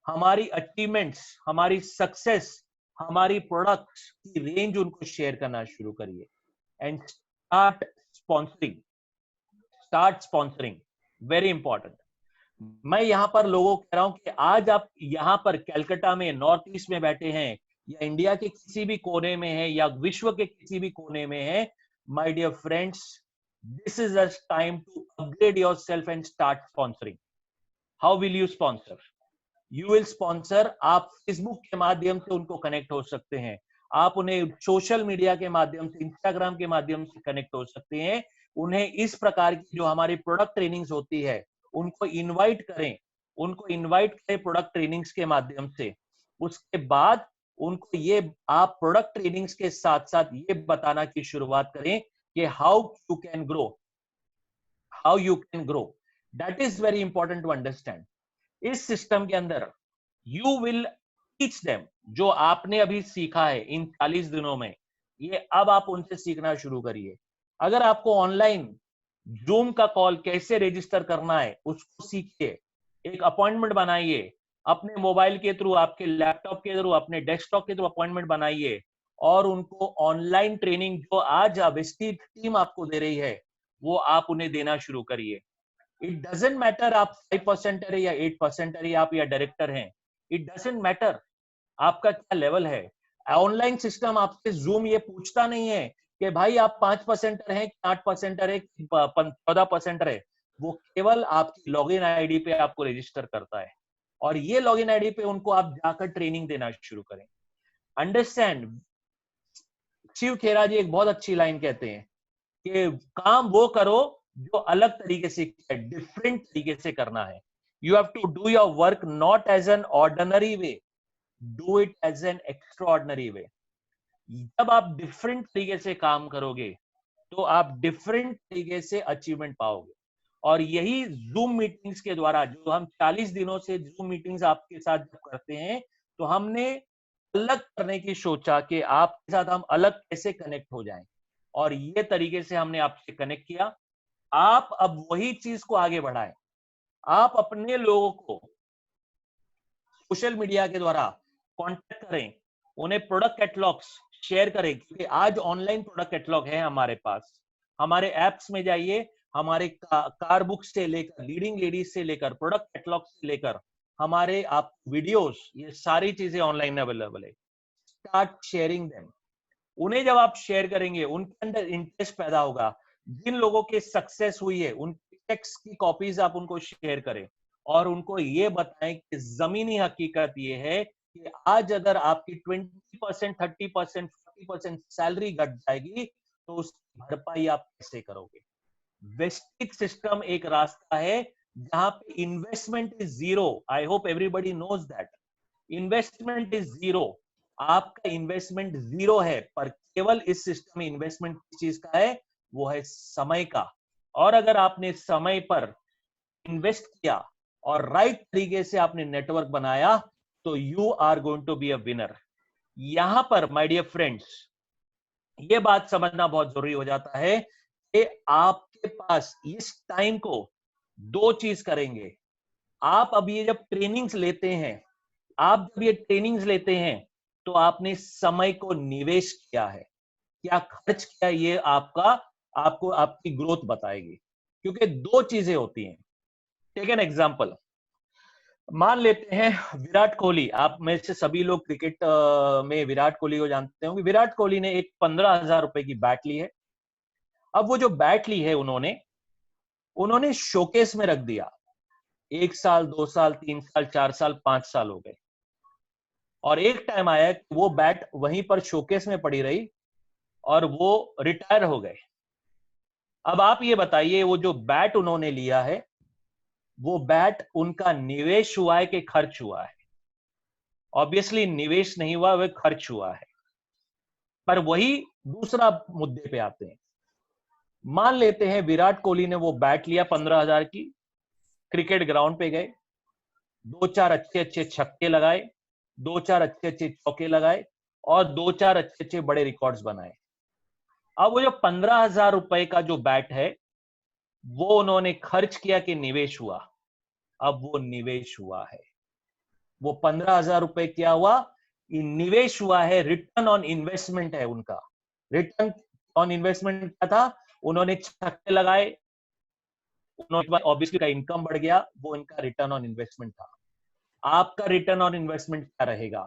हमारी अचीवमेंट्स, हमारी सक्सेस, हमारी प्रोडक्ट्स की रेंज उनको शेयर करना शुरू करिए and start sponsoring. Very important. मैं यहां पर लोगों को कह रहा हूं कि आज आप यहां पर कलकत्ता में, नॉर्थ ईस्ट में बैठे हैं, या इंडिया के किसी भी कोने में है, या विश्व के किसी भी कोने में है, my dear friends, this is a time to upgrade yourself and start sponsoring. How will you sponsor? You will sponsor, आप फेसबुक के माध्यम से उनको कनेक्ट हो सकते हैं, आप उन्हें सोशल मीडिया के माध्यम से, इंस्टाग्राम के माध्यम से कनेक्ट हो सकते हैं। उन्हें इस प्रकार की जो हमारी प्रोडक्ट ट्रेनिंग्स होती है उनको इनवाइट करें, प्रोडक्ट ट्रेनिंग्स के माध्यम से। उसके बाद उनको ये आप प्रोडक्ट ट्रेनिंग्स के साथ साथ ये बताना की शुरुआत करें कि how you can grow. That is very important to understand. इस सिस्टम के अंदर यू विल टीच देम, जो आपने अभी सीखा है इन 40 दिनों में, ये अब आप उनसे सीखना शुरू करिए। अगर आपको ऑनलाइन जूम का कॉल कैसे रजिस्टर करना है उसको सीखिए, एक अपॉइंटमेंट बनाइए, अपने मोबाइल के थ्रू, आपके लैपटॉप के थ्रू, अपने डेस्कटॉप के थ्रू अपॉइंटमेंट बनाइए, और उनको ऑनलाइन ट्रेनिंग जो आज वेस्टीज टीम आपको दे रही है वो आप उन्हें देना शुरू करिए। इट डजेंट मैटर आप 5% है या 8% है, आप या डायरेक्टर हैं, इट डजेंट मैटर आपका क्या लेवल है। ऑनलाइन सिस्टम आपसे जूम ये पूछता नहीं है कि भाई आप 5% है, 8% है, 14% है। वो केवल आपकी लॉगिन आईडी पे आपको रजिस्टर करता है, और ये लॉगिन आईडी पे उनको आप जाकर ट्रेनिंग देना शुरू करें। अंडरस्टैंड, शिव खेरा जी एक बहुत अच्छी लाइन कहते हैं कि काम वो करो जो अलग तरीके से, डिफरेंट तरीके से करना है। You have to do your work not as an ordinary way, do it as an extraordinary way. जब आप डिफरेंट तरीके से काम करोगे तो आप डिफरेंट तरीके से अचीवमेंट पाओगे। और यही जूम मीटिंग्स के द्वारा, जो हम 40 दिनों से जूम मीटिंग्स आपके साथ करते हैं, तो हमने अलग करने की सोचा कि आपके साथ हम अलग कैसे कनेक्ट हो जाएं, और ये तरीके से हमने आपसे कनेक्ट किया। आप अब वही चीज को आगे बढ़ाएं। आप अपने लोगों को सोशल मीडिया के द्वारा कांटेक्ट करें, उन्हें प्रोडक्ट कैटलॉग्स शेयर करें, क्योंकि आज ऑनलाइन प्रोडक्ट कैटलॉग है हमारे पास। हमारे एप्स में जाइए, हमारे कार बुक से लेकर, लीडिंग लेडीज से लेकर, प्रोडक्ट कैटलॉग से लेकर हमारे आप वीडियोस, ये सारी चीजें ऑनलाइन अवेलेबल है। Start sharing them. उन्हें जब आप शेयर करेंगे उनके अंदर इंटरेस्ट पैदा होगा। जिन लोगों की सक्सेस हुई है उनके टेक्स्ट की कॉपीज आप उनको शेयर करें, और उनको ये बताएं कि जमीनी हकीकत ये है कि आज अगर आपकी 20%, 30%, 40% सैलरी घट जाएगी तो उसकी भरपाई आप कैसे करोगे। वेस्टिक सिस्टम एक रास्ता है जहां पे investment is zero. I hope everybody knows that investment is zero. आपका इन्वेस्टमेंट जीरो है, पर केवल इस सिस्टम में इन्वेस्टमेंट किस चीज का है? वो है समय का। और अगर आपने समय पर इन्वेस्ट किया और राइट तरीके से आपने नेटवर्क बनाया तो you are going to be a winner. यहां पर माय डियर फ्रेंड्स, ये बात समझना बहुत जरूरी हो जाता है कि आपके पास इस टाइम को दो चीज करेंगे। आप अब ये जब ट्रेनिंग्स लेते हैं, तो आपने समय को निवेश किया है, क्या खर्च किया, ये आपको आपकी ग्रोथ बताएगी। क्योंकि दो चीजें होती हैं। टेक एन एग्जांपल, मान लेते हैं विराट कोहली, आप में से सभी लोग क्रिकेट में विराट कोहली को जानते होंगे। विराट कोहली ने एक 15,000 रुपए की बैट ली है। अब वो जो बैट ली है उन्होंने शोकेस में रख दिया। 1 साल, 2 साल, 3 साल, 4 साल, 5 साल हो गए, और एक टाइम आया कि वो बैट वहीं पर शोकेस में पड़ी रही और वो रिटायर हो गए। अब आप ये बताइए, वो जो बैट उन्होंने लिया है, वो बैट उनका निवेश हुआ है कि खर्च हुआ है? ऑब्वियसली निवेश नहीं हुआ, वह खर्च हुआ है। पर वही दूसरा मुद्दे पे आते हैं। मान लेते हैं विराट कोहली ने वो बैट लिया 15,000 की, क्रिकेट ग्राउंड पे गए, 2-4 अच्छे अच्छे छक्के लगाए, 2-4 अच्छे अच्छे चौके लगाए, और 2-4 अच्छे अच्छे बड़े रिकॉर्ड्स बनाए। अब वो जो 15,000 रुपए का जो बैट है, वो उन्होंने खर्च किया कि निवेश हुआ? अब वो निवेश हुआ है। वो 15,000 रुपए क्या हुआ? निवेश हुआ है, रिटर्न ऑन इन्वेस्टमेंट है उनका। रिटर्न ऑन इन्वेस्टमेंट क्या था? उन्होंने छक्के लगाए, उन्होंने ऑब्वियसली का इनकम बढ़ गया, वो इनका रिटर्न ऑन इन्वेस्टमेंट था। आपका रिटर्न ऑन इन्वेस्टमेंट क्या रहेगा?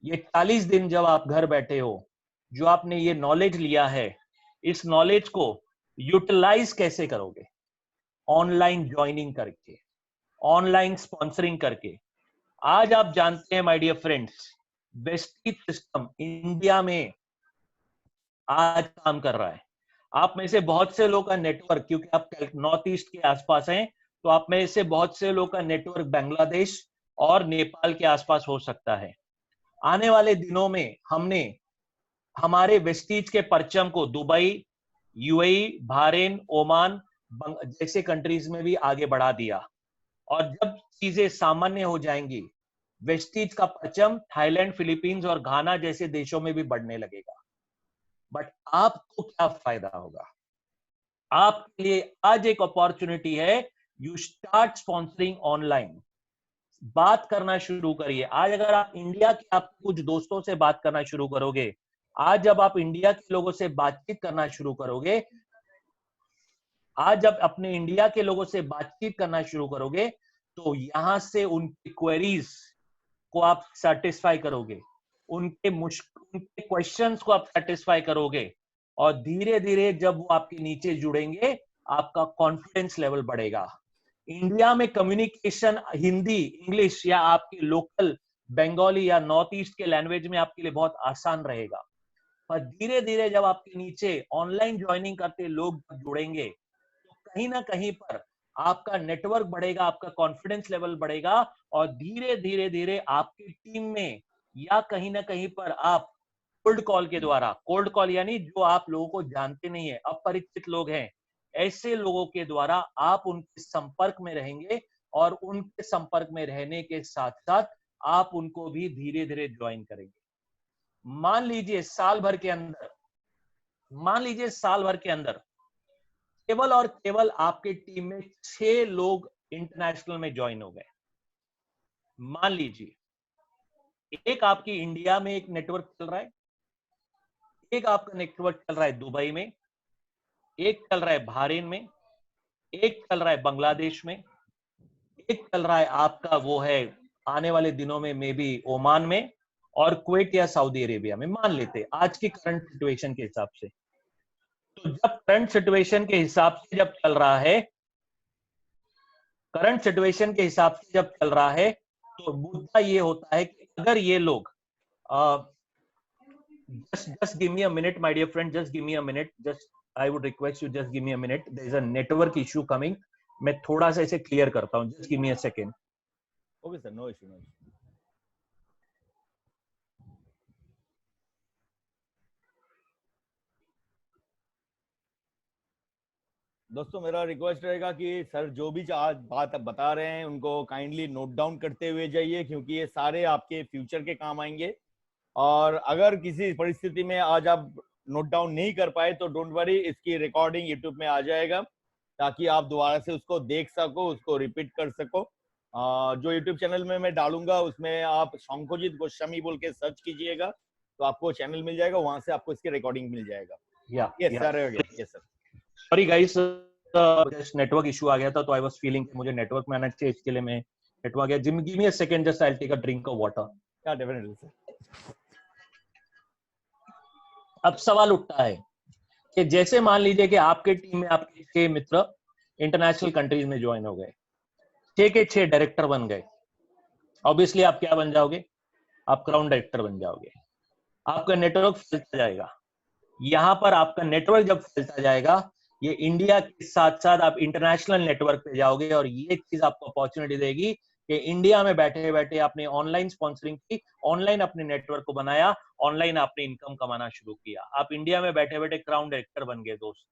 ये 40 दिन जब आप घर बैठे हो, जो आपने ये नॉलेज लिया है, इस नॉलेज को यूटिलाइज कैसे करोगे? ऑनलाइन ज्वाइनिंग करके, ऑनलाइन स्पॉन्सरिंग करके। आज आप जानते हैं my dear friends, Vestige system India में आज काम कर रहा है। आप में से बहुत से लोगों का नेटवर्क, क्योंकि आप नॉर्थ ईस्ट के आसपास हैं, तो आप में से बहुत से लोगों का नेटवर्क बांग्लादेश और नेपाल के आसपास हो सकता है। आने वाले दिनों में हमने हमारे वेस्टीज के परचम को दुबई, यूएई, बहरीन, ओमान जैसे कंट्रीज में भी आगे बढ़ा दिया। और जब चीजें सामान्य हो जाएंगी, वेस्टीज का परचम थाईलैंड, फिलीपींस और घाना जैसे देशों में भी बढ़ने लगेगा। बट आपको क्या फायदा होगा? आपके लिए आज एक अपॉर्चुनिटी है, यू स्टार्ट स्पॉन्सरिंग ऑनलाइन। बात करना शुरू करिए। आज अगर आप इंडिया के आप कुछ दोस्तों से बात करना शुरू करोगे, आज जब आप इंडिया के लोगों से बातचीत करना शुरू करोगे, आज जब अपने इंडिया के लोगों से बातचीत करना शुरू करोगे, तो यहां से उनकी क्वेरीज को आप सेटिस्फाई करोगे, उनके क्वेश्चंस को आप सेटिस्फाई करोगे, और धीरे धीरे जब वो आपके नीचे जुड़ेंगे, आपका कॉन्फिडेंस लेवल बढ़ेगा। इंडिया में कम्युनिकेशन हिंदी, इंग्लिश या आपके लोकल बंगाली या नॉर्थ ईस्ट के लैंग्वेज में आपके लिए बहुत आसान रहेगा। पर धीरे धीरे जब आपके नीचे ऑनलाइन ज्वाइनिंग करते लोग जुड़ेंगे, तो कहीं ना कहीं पर आपका नेटवर्क बढ़ेगा, आपका कॉन्फिडेंस लेवल बढ़ेगा, और धीरे धीरे धीरे आपकी टीम में या कहीं ना कहीं पर आप कोल्ड कॉल के द्वारा, कोल्ड कॉल यानी जो आप लोगों को जानते नहीं है, अपरिचित लोग हैं, ऐसे लोगों के द्वारा आप उनके संपर्क में रहेंगे, और उनके संपर्क में रहने के साथ साथ आप उनको भी धीरे धीरे ज्वाइन करेंगे। मान लीजिए साल भर के अंदर केवल और केवल आपके टीम में 6 लोग इंटरनेशनल में ज्वाइन हो गए। मान लीजिए एक आपकी इंडिया में एक नेटवर्क चल रहा है, एक आपका नेटवर्क चल रहा है दुबई में, एक चल रहा है बहरीन में, एक चल रहा है बांग्लादेश में, एक चल रहा है आपका वो है आने वाले दिनों में मे बी ओमान में, और कुवैत या सऊदी अरेबिया में। मान लेते आज की करंट सिचुएशन के हिसाब से। तो जब करंट सिचुएशन के हिसाब से जब चल रहा है, करंट सिचुएशन के हिसाब से जब चल रहा है, तो मुद्दा ये होता है कि अगर ये लोग just give me a minute my dear friend, just give me a minute, just I would request you just give me a minute, there is a network issue coming, मैं थोड़ा सा इसे क्लियर करता हूं, just give me a second. Okay sir, no issue, no issue. दोस्तों मेरा request रहेगा कि सर जो भी आज बात बता रहे हैं उनको काइंडली नोट डाउन करते हुए जाइए, क्योंकि ये सारे आपके फ्यूचर के काम आएंगे। और अगर किसी परिस्थिति में आज आप नोट डाउन नहीं कर पाए तो डोंट वरी, इसकी रिकॉर्डिंग यूट्यूब में आ जाएगा, ताकि आप दोबारा से उसको देख सको, उसको रिपीट कर सको। जो यूट्यूब चैनल में मैं डालूंगा उसमें आप शंकोजीत गोस्वामी बोल के सर्च कीजिएगा तो आपको चैनल मिल जाएगा, वहां से आपको इसकी रिकॉर्डिंग मिल जाएगा। Yes sir, yes sir. Sorry guys, just network issue आ गया था, तो आई वाज फीलिंग मुझे नेटवर्क में आना चाहिए, इसके लिए मैं नेटवर्क गया। Give me a second, just I will take a drink of water. Yeah definitely sir. अब सवाल उठता है कि जैसे मान लीजिए कि आपके टीम में आपके 6 मित्र इंटरनेशनल कंट्रीज में ज्वाइन हो गए, 6 के 6 डायरेक्टर बन गए। ऑब्वियसली आप क्या बन जाओगे? आप क्राउन डायरेक्टर बन जाओगे। आपका नेटवर्क फैलता जाएगा। यहां पर आपका नेटवर्क जब फैलता जाएगा, ये इंडिया के साथ साथ आप इंटरनेशनल नेटवर्क पे जाओगे, और ये चीज आपको अपॉर्चुनिटी देगी कि इंडिया में बैठे बैठे आपने ऑनलाइन स्पॉन्सरिंग की, ऑनलाइन अपने नेटवर्क को बनाया, ऑनलाइन आपने इनकम कमाना शुरू किया। आप इंडिया में बैठे बैठे क्राउन डायरेक्टर बन गए दोस्त।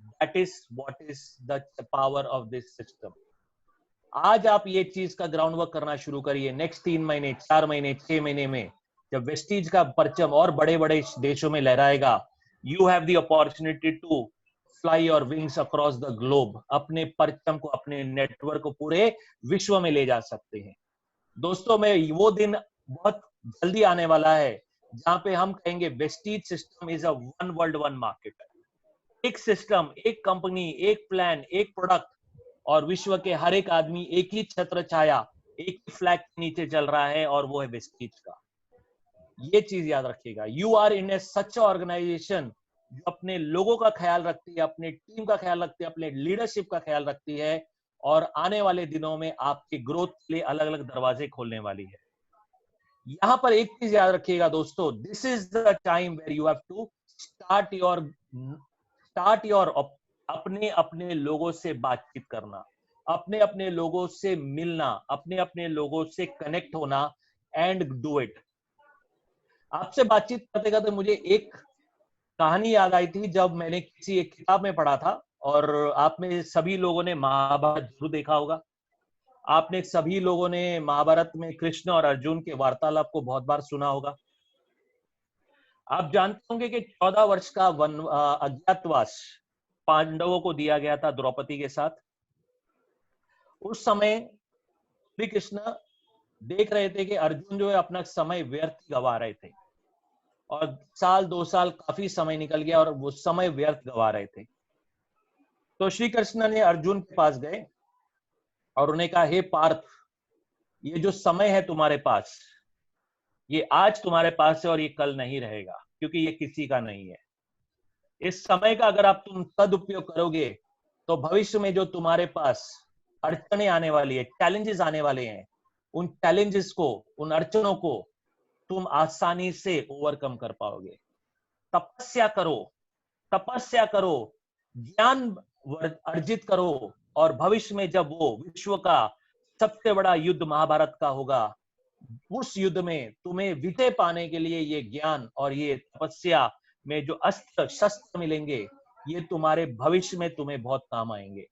That is what is the power of this system. आज आप ये चीज का ग्राउंड वर्क करना शुरू करिए। नेक्स्ट 3 महीने, 4 महीने, 6 महीने में जब वेस्टीज का परचम और बड़े बड़े देशों में लहराएगा, you have the opportunity to fly your wings across the globe. अपने परचम को, अपने नेटवर्क को पूरे विश्व में ले जा सकते हैं। दोस्तों, में वो दिन बहुत जल्दी आने वाला है जहां पे हम कहेंगे Vestige system is a one world one market. एक सिस्टम, एक कंपनी, एक प्लान, एक प्रोडक्ट, और विश्व के हर एक आदमी एक ही छत्र छाया, एक ही फ्लैग के नीचे चल रहा है, और वो है वेस्टीज का। ये चीज याद रखिएगा। You are in a such organisation जो अपने लोगों का ख्याल रखती है, अपने टीम का ख्याल रखती है, अपने लीडरशिप का ख्याल रखती है, और आने वाले दिनों में आपके ग्रोथ के लिए अलग अलग दरवाजे खोलने वाली है। यहां पर एक चीज याद रखिएगा दोस्तों, this is the time where you have to start your अपने अपने लोगों से बातचीत करना, अपने अपने लोगों से मिलना, अपने अपने लोगों से कनेक्ट होना, एंड डू इट। आपसे बातचीत करते करते मुझे एक कहानी याद आई थी, जब मैंने किसी एक किताब में पढ़ा था। और आप में सभी लोगों ने महाभारत जरूर देखा होगा। आपने सभी लोगों ने महाभारत में कृष्ण और अर्जुन के वार्तालाप को बहुत बार सुना होगा। आप जानते होंगे कि 14 वर्ष का अज्ञातवास पांडवों को दिया गया था द्रौपदी के साथ। उस समय श्री कृष्ण देख रहे थे कि अर्जुन जो है अपना समय व्यर्थ गवा रहे थे, और 1-2 साल काफी समय निकल गया और वो समय व्यर्थ गवा रहे थे। तो श्री कृष्ण ने अर्जुन के पास गए और उन्हें कहा, हे पार्थ, ये जो समय है तुम्हारे पास, ये आज तुम्हारे पास है और ये कल नहीं रहेगा, क्योंकि ये किसी का नहीं है। इस समय का अगर आप तुम सदुपयोग करोगे तो भविष्य में जो तुम्हारे पास अड़चने आने वाली है, चैलेंजेस आने वाले हैं, उन चैलेंजेस को, उन अड़चनों को तुम आसानी से ओवरकम कर पाओगे। तपस्या करो, तपस्या करो, ज्ञान अर्जित करो, और भविष्य में जब वो विश्व का सबसे बड़ा युद्ध महाभारत का होगा, उस युद्ध में तुम्हें विजय पाने के लिए ये ज्ञान और ये तपस्या में जो अस्त्र शस्त्र मिलेंगे, ये तुम्हारे भविष्य में तुम्हें बहुत काम आएंगे।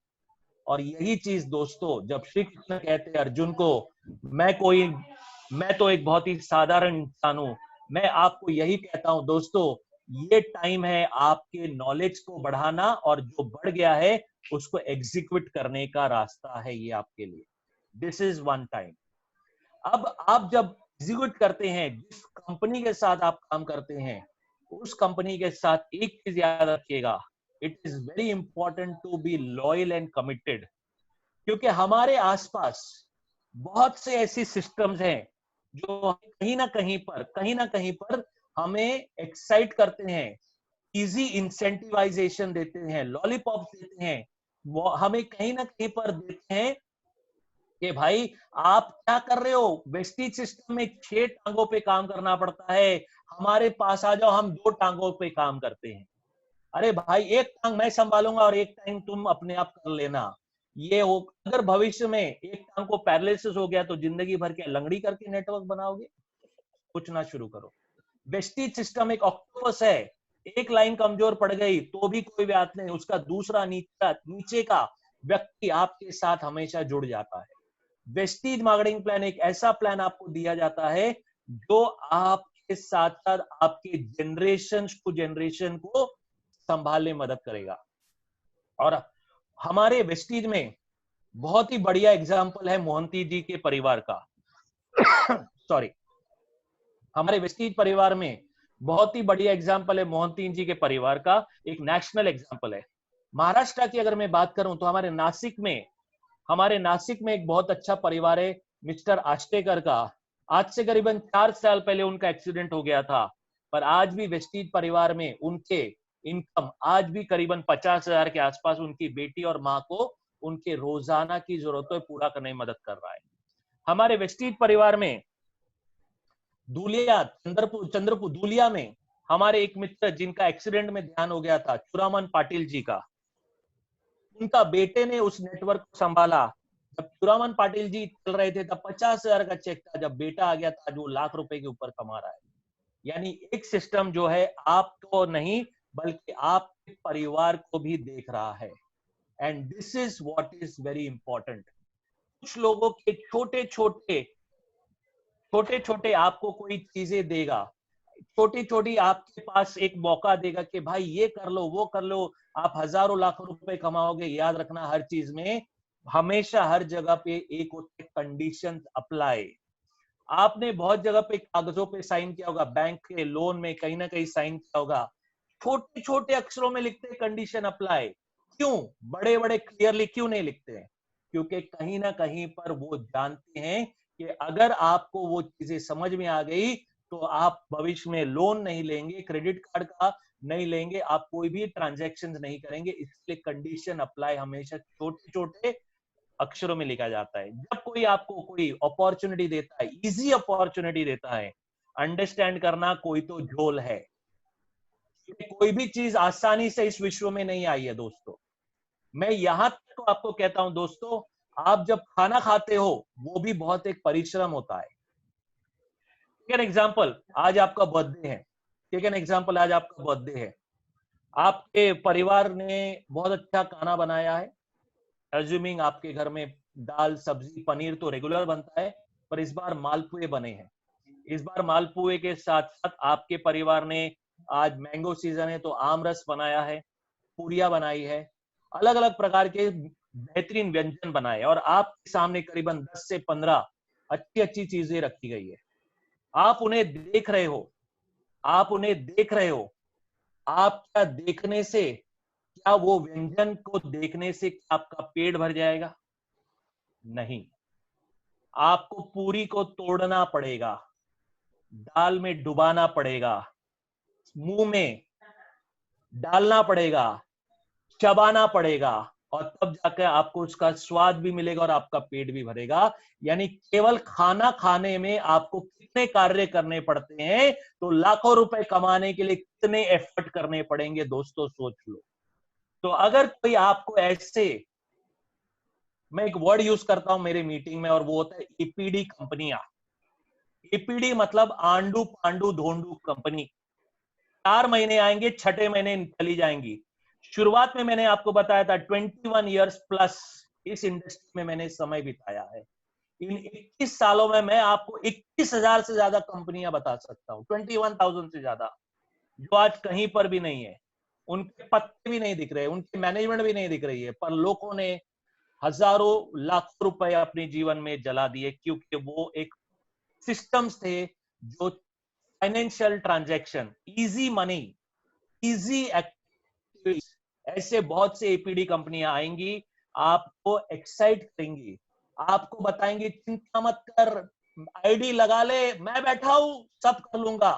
और यही चीज दोस्तों, जब श्री कृष्ण कहते हैं अर्जुन को, मैं तो एक बहुत ही साधारण इंसान हूं, मैं आपको यही कहता हूं दोस्तों, ये टाइम है आपके नॉलेज को बढ़ाना, और जो बढ़ गया है उसको एग्जीक्यूट करने का रास्ता है ये आपके लिए। This is one time. अब आप जब एग्जीक्यूट करते हैं, जिस कंपनी के साथ आप काम करते हैं, उस कंपनी के साथ एक चीज याद रखिएगा, it is very important to be loyal and committed. क्योंकि हमारे आसपास बहुत से ऐसी सिस्टम्स हैं जो कहीं ना कहीं पर हमें एक्साइट करते हैं, इजी इंसेंटिवाइजेशन देते हैं, लॉलीपॉप देते हैं, वो हमें कहीं ना कहीं पर देते हैं कि भाई आप क्या कर रहे हो, वेस्टीज सिस्टम में 6 टांगों पे काम करना पड़ता है, हमारे पास आ जाओ, हम 2 टांगों पे काम करते हैं। अरे भाई, एक टांग मैं संभालूंगा और एक टांग तुम अपने आप कर लेना। ये हो, अगर भविष्य में एक टांग को पैरालिसिस हो गया तो जिंदगी भर के लंगड़ी करके नेटवर्क बनाओगे? सोचना शुरू करो। वेस्टीज सिस्टम एक ऑक्टोपस है, एक लाइन कमजोर पड़ गई तो भी कोई बात नहीं, उसका दूसरा नीचे का व्यक्ति आपके साथ हमेशा जुड़ जाता है। वेस्टीज मार्केटिंग प्लान एक ऐसा प्लान आपको दिया जाता है जो आपके साथ साथ आपके जनरेशन को संभालने में मदद करेगा। और हमारे वेस्टीज में बहुत ही बढ़िया एग्जाम्पल है मोहंती जी के परिवार का। सॉरी, हमारे वेस्टीज परिवार में बहुत ही बढ़िया एग्जाम्पल है मोहंती जी के परिवार का, एक नेशनल एग्जाम्पल है। महाराष्ट्र की अगर मैं बात करूं तो हमारे नासिक में एक बहुत अच्छा परिवार है मिस्टर आष्टेकर का। आज से करीबन 4 साल पहले उनका एक्सीडेंट हो गया था, पर आज भी वेस्टीज परिवार में उनके इनकम आज भी करीबन 50,000 के आसपास उनकी बेटी और माँ को उनके रोजाना की जरूरतों पूरा करने में मदद कर रहा है। हमारे वेस्टीज परिवार में चंद्रपुर धूलिया में हमारे एक मित्र जिनका एक्सीडेंट में ध्यान हो गया था, चुरामन पाटिल जी का, उनका बेटे ने उस नेटवर्क को संभाला। जब चुरामन पाटिल जी चल रहे थे तब 50,000 का चेक था, जब बेटा आ गया था आज वो लाख रुपए के ऊपर कमा रहा है। यानी एक सिस्टम जो है आपको नहीं बल्कि आपके परिवार को भी देख रहा है। And this is what is very important. कुछ लोगों के छोटे छोटे आपको कोई चीजें देगा, छोटी छोटी आपके पास एक मौका देगा कि भाई ये कर लो वो कर लो, आप हजारों लाखों रुपए कमाओगे। याद रखना हर चीज में हमेशा हर जगह पे एक होते कंडीशन अप्लाई। आपने बहुत जगह पे कागजों पे साइन किया होगा, बैंक के लोन में कहीं ना कहीं साइन किया होगा, छोटे छोटे अक्षरों में लिखते हैं कंडीशन अप्लाई। क्यों बड़े बड़े क्लियरली क्यों नहीं लिखते हैं? क्योंकि कहीं ना कहीं पर वो जानते हैं कि अगर आपको वो चीजें समझ में आ गई तो आप भविष्य में लोन नहीं लेंगे, क्रेडिट कार्ड का नहीं लेंगे, आप कोई भी ट्रांजैक्शन नहीं करेंगे। इसलिए कंडीशन अप्लाई हमेशा छोटे छोटे अक्षरों में लिखा जाता है। जब कोई आपको कोई अपॉर्चुनिटी देता है, इजी अपॉर्चुनिटी देता है, अंडरस्टैंड करना कोई तो झोल है। कोई भी चीज आसानी से इस विश्व में नहीं आई है दोस्तों। मैं यहां तक आपको कहता हूं दोस्तों, आप जब खाना खाते हो वो भी बहुत एक परिश्रम होता है। टेक एन एग्जांपल, आज आपका बर्थडे है। टेक एन एग्जांपल, आज आपका बर्थडे है, आपके परिवार ने बहुत अच्छा खाना बनाया है। अज्यूमिंग आपके घर में दाल सब्जी पनीर तो रेगुलर बनता है, पर इस बार मालपुए बने हैं। इस बार मालपुए के साथ साथ आपके परिवार ने, आज मैंगो सीजन है तो आम रस बनाया है, पूरिया बनाई है, अलग अलग प्रकार के बेहतरीन व्यंजन बनाए, और आपके सामने करीबन 10 से 15 अच्छी अच्छी चीजें रखी गई है। आप उन्हें देख रहे हो, आप उन्हें देख रहे हो। आप क्या देखने से, क्या वो व्यंजन को देखने से आपका पेट भर जाएगा? नहीं, आपको पूरी को तोड़ना पड़ेगा, दाल में डुबाना पड़ेगा, मुंह में डालना पड़ेगा, चबाना पड़ेगा, और तब जाकर आपको उसका स्वाद भी मिलेगा और आपका पेट भी भरेगा। यानी केवल खाना खाने में आपको कितने कार्य करने पड़ते हैं, तो लाखों रुपए कमाने के लिए कितने एफर्ट करने पड़ेंगे दोस्तों, सोच लो। तो अगर कोई आपको ऐसे, मैं एक वर्ड यूज करता हूं मेरे मीटिंग में और वो होता है एपीडी कंपनियां। एपीडी मतलब आंडू पांडू धोंडू कंपनी। 4 महीने आएंगे, छठे महीने चली जाएंगी। शुरुआत में मैंने आपको बताया था 21 इयर्स प्लस इस इंडस्ट्री में मैंने समय बिताया है। इन 21 सालों में मैं आपको 21,000 से ज्यादा कंपनियां बता सकता हूं, 21,000 से ज्यादा, जो आज कहीं पर भी नहीं है। उनके पत्ते भी नहीं दिख रहे, उनकी मैनेजमेंट भी नहीं दिख रही है, पर लोगों ने हजारों लाखों रुपए अपने जीवन में जला दिए, क्योंकि वो एक सिस्टम्स थे जो financial transaction, easy money, easy activities, ऐसे बहुत से एपीडी कंपनियां आएंगी, आपको एक्साइट करेंगी, आपको बताएंगे चिंता मत कर, आईडी लगा ले, मैं बैठा हूं, सब कर लूंगा।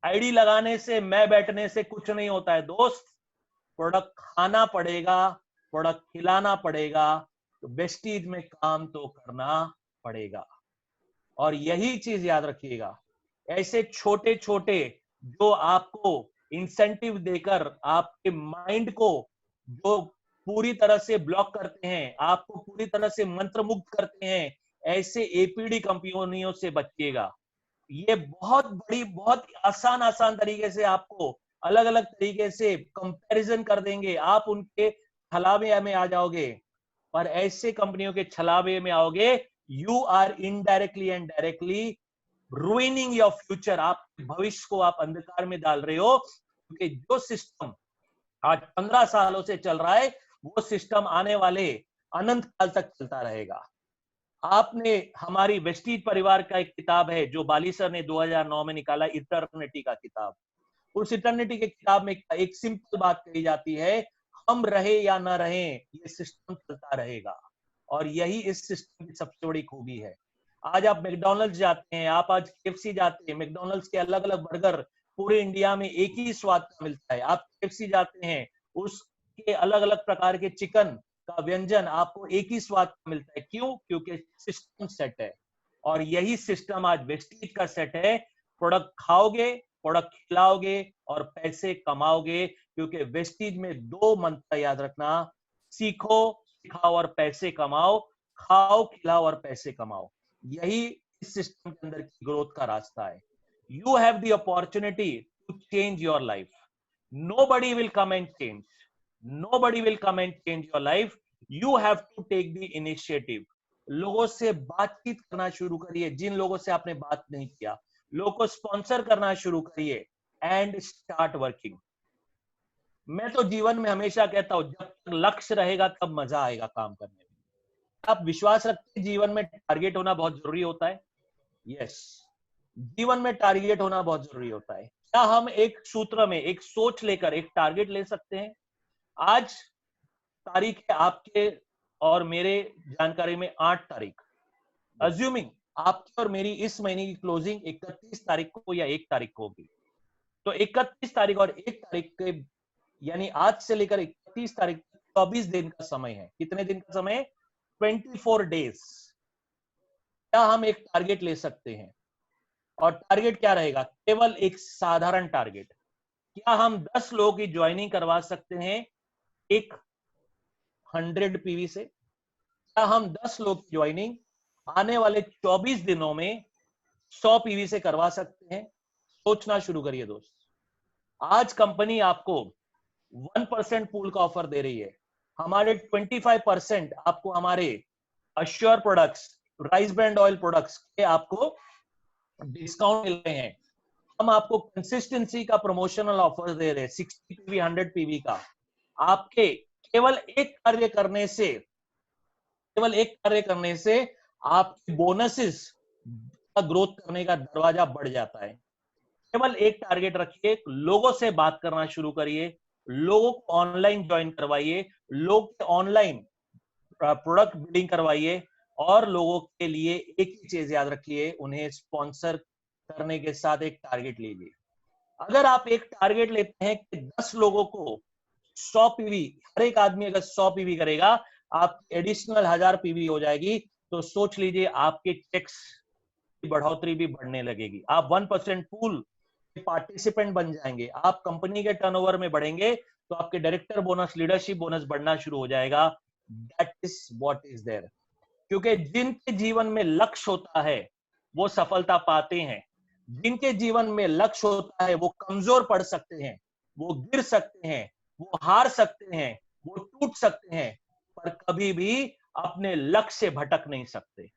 आईडी लगाने से, मैं बैठने से कुछ नहीं होता है दोस्त। प्रोडक्ट खाना पड़ेगा, प्रोडक्ट खिलाना पड़ेगा, तो वेस्टीज में काम तो करना पड़ेगा। और यही चीज याद रखिएगा, ऐसे छोटे छोटे जो आपको इंसेंटिव देकर आपके माइंड को जो पूरी तरह से ब्लॉक करते हैं, आपको पूरी तरह से मंत्रमुग्ध करते हैं, ऐसे एपीडी कंपनियों से बचिएगा। ये बहुत बड़ी, बहुत आसान आसान तरीके से आपको अलग अलग तरीके से कंपैरिजन कर देंगे, आप उनके छलावे में आ जाओगे। पर ऐसे कंपनियों के छलावे में आओगे, you are indirectly and directly ruining your future. आप भविष्य को आप अंधकार में डाल रहे हो, क्योंकि जो सिस्टम आज 15 सालों से चल रहा है, वो सिस्टम आने वाले अनंत काल तक चलता रहेगा। आपने हमारी वेस्टीज परिवार का एक किताब है जो बाली सर ने 2009 में निकाला, इटर्निटी का किताब। उस इटर्निटी के किताब में एक सिंपल बात कही जाती है, हम रहे या ना रहे ये सिस्टम चलता रहेगा। और यही इस सिस्टम की सबसे बड़ी खूबी है। आज आप मैकडॉनल्ड्स जाते हैं, आप आज केएफसी जाते हैं, मैकडॉनल्ड्स के अलग अलग बर्गर पूरे इंडिया में एक ही स्वाद का मिलता है। आप केएफसी जाते हैं, उसके अलग अलग प्रकार के चिकन का व्यंजन आपको एक ही स्वाद का मिलता है। क्यों? क्योंकि सिस्टम सेट है। और यही सिस्टम आज वेस्टीज का सेट है। प्रोडक्ट खाओगे, प्रोडक्ट खिलाओगे और पैसे कमाओगे। क्योंकि वेस्टीज में 2 मंत्र याद रखना, सीखो, सिखाओ और पैसे कमाओ, खाओ, खिलाओ और पैसे कमाओ। यही इस सिस्टम के अंदर की ग्रोथ का रास्ता है। You have the opportunity to change your life. Nobody will come and change. Nobody will come and change your life. You have to take the initiative. लोगों से बातचीत करना शुरू करिए जिन लोगों से आपने बात नहीं किया। लोगों को स्पॉन्सर करना शुरू करिए एंड स्टार्ट वर्किंग। मैं तो जीवन में हमेशा कहता हूं, जब तक लक्ष्य रहेगा तब मजा आएगा काम करने में। आप विश्वास रखते हैं जीवन में टारगेट होना बहुत जरूरी होता है? यस, जीवन में टारगेट होना बहुत जरूरी होता है। क्या हम एक सूत्र में एक सोच लेकर एक टारगेट ले सकते हैं? आज तारीख है आपके और मेरे जानकारी में 8 तारीख। अज्यूमिंग आपकी और मेरी इस महीने की क्लोजिंग 31 तारीख को या 1 तारीख को होगी, तो 31 तारीख और 1 तारीख के यानी आज से लेकर 31 तारीख 24 दिन का समय है। कितने दिन का समय? 24 डेज। क्या हम एक टारगेट ले सकते हैं? और टारगेट क्या रहेगा? केवल एक साधारण टारगेट। क्या हम 10 लोगों की ज्वाइनिंग करवा सकते हैं एक 100 पीवी से? क्या हम 10 लोग की ज्वाइनिंग आने वाले 24 दिनों में 100 पीवी से करवा सकते हैं? सोचना शुरू करिए दोस्त। आज कंपनी आपको 1% पूल का ऑफर दे रही है। हमारे 25% आपको हमारे assure products, rice brand oil products के आपको डिस्काउंट मिल रहे हैं। हम आपको कंसिस्टेंसी का प्रमोशनल ऑफर दे रहे हैं 60 पीवी 100 पीवी का। आपके केवल एक कार्य करने से आपके बोनसेस का ग्रोथ करने का दरवाजा बढ़ जाता है। केवल एक टारगेट रखिए, लोगों से बात करना शुरू करिए, लोगों को ऑनलाइन ज्वाइन करवाइए, लोग ऑनलाइन प्रोडक्ट बिल्डिंग करवाइए और लोगों के लिए एक ही चीज याद रखिए, उन्हें स्पॉन्सर करने के साथ एक टारगेट लीजिए। अगर आप एक टारगेट लेते हैं कि 10 लोगों को 100 पीवी, हर एक आदमी अगर 100 पीवी करेगा, आप एडिशनल 1000 पीवी हो जाएगी, तो सोच लीजिए आपके चेक्स की बढ़ोतरी भी बढ़ने लगेगी। आप 1% पूल पार्टिसिपेंट बन जाएंगे। आप कंपनी के टर्नओवर में बढ़ेंगे तो आपके डायरेक्टर बोनस, लीडरशिप बोनस बढ़ना शुरू हो जाएगा। That is what is there. क्योंकि जिनके जीवन में लक्ष्य होता है वो सफलता पाते हैं। जिनके जीवन में लक्ष्य होता है वो कमजोर पड़ सकते हैं, वो गिर सकते हैं, वो हार सकते हैं, वो टूट सकते हैं, पर कभी भी अपने लक्ष्य से भटक नहीं सकते।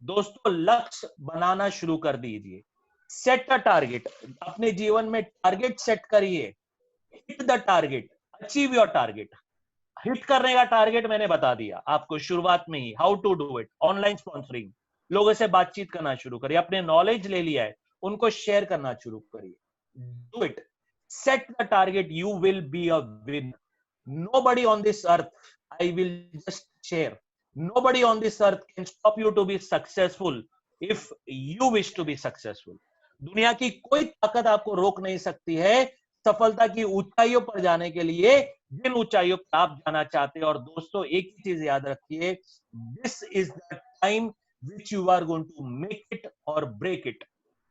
दोस्तों, लक्ष्य बनाना शुरू कर दीजिए। Set a target. अपने जीवन में टारगेट सेट करिए। Hit the target, achieve your target. Hit करने का टारगेट मैंने बता दिया आपको शुरुआत में ही, how to do it. Online sponsoring, लोगों से बातचीत करना शुरू करिए, अपने नॉलेज ले लिया है उनको शेयर करना शुरू करिए। Do it, set the target, you will be a winner. Nobody on this earth, I will just share, nobody on this earth can stop you to be successful if you wish to be successful. दुनिया की कोई ताकत आपको रोक नहीं सकती है सफलता की ऊंचाइयों पर जाने के लिए, जिन ऊंचाइयों पर आप जाना चाहते हैं। और दोस्तों, एक ही चीज याद रखिए, this is the time which you are going to make it or break it.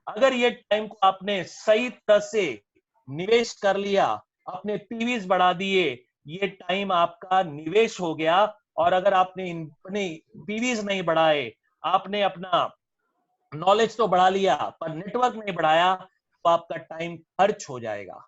अगर ये टाइम को आपने सही तरह से निवेश कर लिया, अपने पीवीज बढ़ा दिए, ये टाइम आपका निवेश हो गया। और अगर आपने अपने पीवीज नहीं बढ़ाए, आपने अपना नॉलेज तो बढ़ा लिया पर नेटवर्क नहीं बढ़ाया, तो आपका टाइम खर्च हो जाएगा।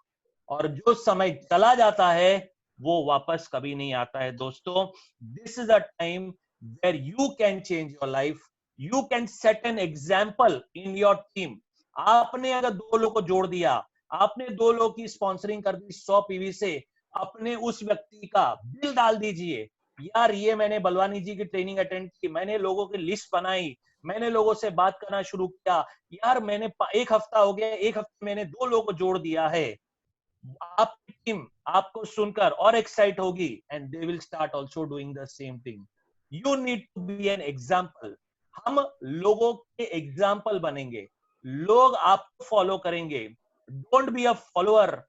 और जो समय चला जाता है वो वापस कभी नहीं आता है। दोस्तों, this is a time where you can change your life, you can set an example in your team. आपने अगर 2 लोगों को जोड़ दिया, आपने 2 लोगों की स्पॉन्सरिंग कर दी 100 पीवी से, अपने उस व्यक्ति का बिल डाल दीजिए यार ये मैंने बलवानी जी की ट्रेनिंग अटेंड की, मैंने लोगों की लिस्ट बनाई, मैंने लोगों से बात करना शुरू किया, यार मैंने एक हफ्ता हो गया, एक हफ्ते मैंने 2 लोगों को जोड़ दिया है। आपकी टीम आपको सुनकर और एक्साइट होगी and they will start also doing the same thing. You need to be an example. हम लोगों के एग्जाम्पल बनेंगे, लोग आपको फॉलो करेंगे। Don't be a follower,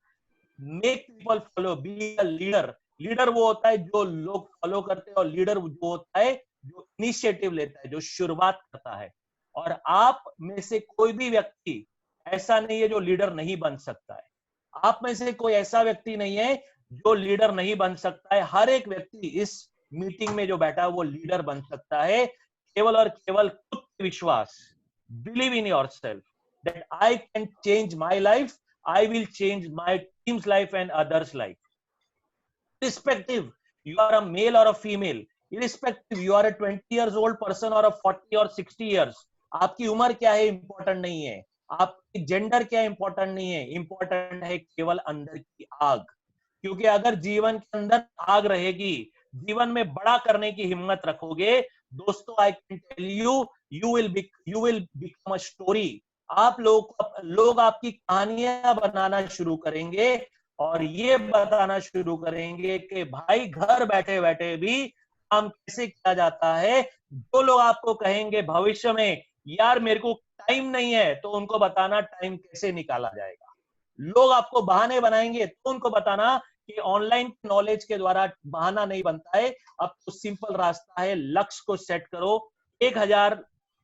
make people follow, be a leader. Leader वो होता है जो लोग फॉलो करते हैं, और लीडर वो होता है जो इनिशिएटिव लेता है, जो शुरुआत करता है। और आप में से कोई भी व्यक्ति ऐसा नहीं है जो लीडर नहीं बन सकता है। आप में से कोई ऐसा व्यक्ति नहीं है जो लीडर नहीं बन सकता है। हर एक व्यक्ति इस मीटिंग में जो बैठा है वो लीडर बन सकता है, केवल और केवल खुद पे विश्वास। Believe in your self that I can change my life, I will change my team's life and others' life. Irrespective you are a male or a female, irrespective you are a 20 years old person or a 40 or 60 years, आपकी उम्र क्या है important नहीं है, आपकी gender क्या important नहीं है, इंपॉर्टेंट है केवल अंदर की आग। क्योंकि अगर जीवन के अंदर आग रहेगी, जीवन में बड़ा करने की हिम्मत रखोगे, दोस्तों I can tell you, you will become a story. आप लोग आपकी कहानियां बनाना शुरू करेंगे और ये बताना शुरू करेंगे कि भाई घर बैठे बैठे भी काम कैसे किया जाता है। जो लोग आपको कहेंगे भविष्य में यार मेरे को टाइम नहीं है, तो उनको बताना टाइम कैसे निकाला जाएगा। लोग आपको बहाने बनाएंगे तो उनको बताना कि ऑनलाइन नॉलेज के द्वारा बहाना नहीं बनता है। अब तो सिंपल रास्ता है, लक्ष्य को सेट करो, 1000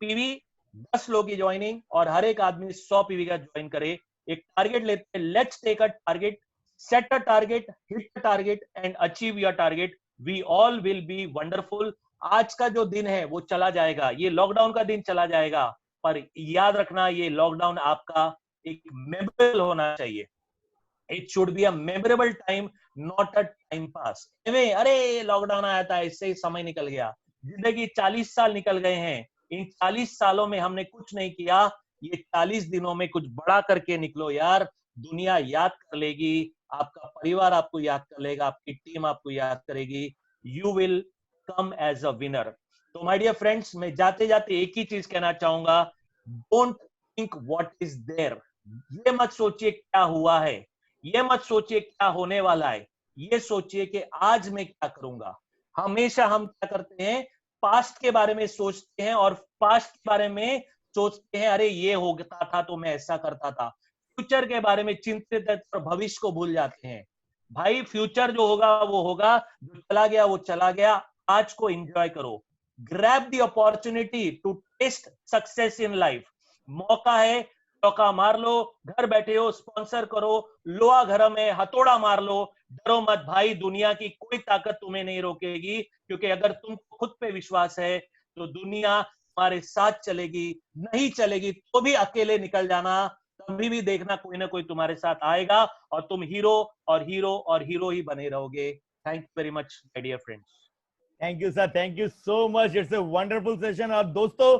पीवी, 10 लोग की ज्वाइनिंग, और हर एक आदमी 100 पीवी का ज्वाइन करे। एक टारगेट लेते हैं, let's take a target, set a target, hit the target and achieve your target. We all will be wonderful. आज का जो दिन है वो चला जाएगा, ये लॉकडाउन का दिन चला जाएगा, पर याद रखना ये लॉकडाउन आपका एक मेमोरेबल होना चाहिए। It should be a memorable time, not a time pass. अरे लॉकडाउन आया था, इससे ही समय निकल गया। जिंदगी 40 साल निकल गए हैं, इन 40 सालों में हमने कुछ नहीं किया, ये 40 दिनों में कुछ बड़ा करके निकलो यार। दुनिया याद कर लेगी, आपका परिवार आपको याद कर लेगा, आपकी टीम आपको याद करेगी। You will come as a winner. तो माय डियर फ्रेंड्स, मैं जाते जाते एक ही चीज कहना चाहूंगा, don't think what is there. ये मत सोचिए क्या हुआ है, ये मत सोचिए क्या होने वाला है, ये सोचिए कि आज मैं क्या करूंगा। हमेशा हम क्या करते हैं, पास्ट के बारे में सोचते हैं और पास्ट के बारे में सोचते हैं, अरे ये होता था तो मैं ऐसा करता था। फ्यूचर के बारे में चिंतित है और भविष्य को भूल जाते हैं। भाई फ्यूचर जो होगा वो होगा, जो चला गया वो चला गया। आज को एंजॉय करो, grab the opportunity to test success in life. मौका है, चौका मार लो। घर बैठे हो, स्पॉन्सर करो, लोहा घर में हथौड़ा मार लो। डरो मत भाई, दुनिया की कोई ताकत तुम्हें नहीं रोकेगी, क्योंकि अगर तुमको खुद पे विश्वास है तो दुनिया तुम्हारे साथ चलेगी। नहीं चलेगी तो भी अकेले निकल जाना, कभी भी देखना कोई ना कोई तुम्हारे साथ आएगा और तुम हीरो और हीरो और हीरो ही बने रहोगे। Thank you very much my dear friends. Thank you sir, thank you so much, it's a wonderful session. और दोस्तों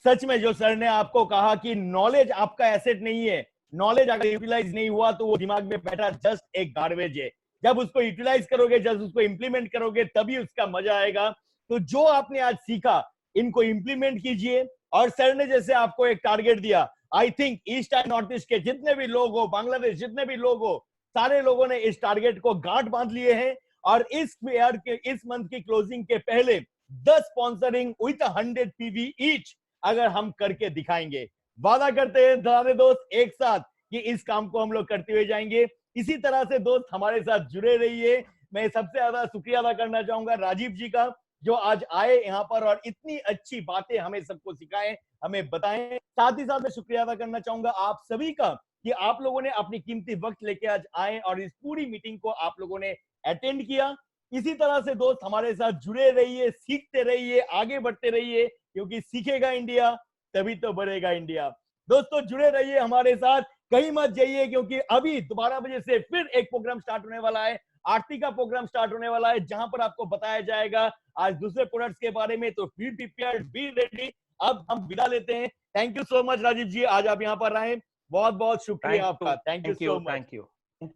सच में जो सर ने आपको कहा कि नॉलेज आपका एसेट नहीं है, नॉलेज अगर यूटिलाइज नहीं हुआ तो वो दिमाग में बैठा जस्ट एक गार्बेज है। जब उसको यूटिलाइज करोगे, जब उसको इंप्लीमेंट करोगे, तभी उसका मजा आएगा। तो जो आपने आज सीखा इनको इंप्लीमेंट कीजिए। और सर ने जैसे आपको एक टारगेट दिया, I think east and north east के जितने भी लोग हो, बांग्लादेश जितने भी लोग हो, सारे लोगों ने इस टारगेट को गांठ बांध लिए हैं। और इस ईयर के इस मंथ की क्लोजिंग के पहले 10 स्पॉन्सरिंग विद 100 पीवी ईच अगर हम करके दिखाएंगे। वादा करते हैं सारे दोस्त एक साथ कि इस काम को हम लोग करते हुए जाएंगे। इसी तरह से दोस्त हमारे साथ जुड़े रहिए। मैं सबसे ज्यादा शुक्रिया अदा करना चाहूंगा राजीव जी का, जो आज आए यहाँ पर और इतनी अच्छी बातें हमें सबको सिखाएं, हमें बताएं। साथ ही साथ मैं शुक्रिया अदा करना चाहूंगा आप सभी का कि आप लोगों ने अपनी कीमती वक्त लेके आज आए और इस पूरी मीटिंग को आप लोगों ने अटेंड किया। इसी तरह से दोस्त हमारे साथ जुड़े रहिए, सीखते रहिए, आगे बढ़ते रहिए, क्योंकि सीखेगा इंडिया तभी तो बढ़ेगा इंडिया। दोस्तों जुड़े रहिए हमारे साथ, कहीं मत जाइए, क्योंकि अभी 12 बजे से फिर एक प्रोग्राम स्टार्ट होने वाला है, आरती का प्रोग्राम स्टार्ट होने वाला है, जहां पर आपको बताया जाएगा आज दूसरे प्रोडक्ट्स के बारे में। तो बी प्रिपेयर्ड, बी रेडी। अब हम विदा लेते हैं। Thank you so much Rajiv ji, आज आप यहाँ पर आए, बहुत बहुत शुक्रिया आपका। Thank you so much. Thank you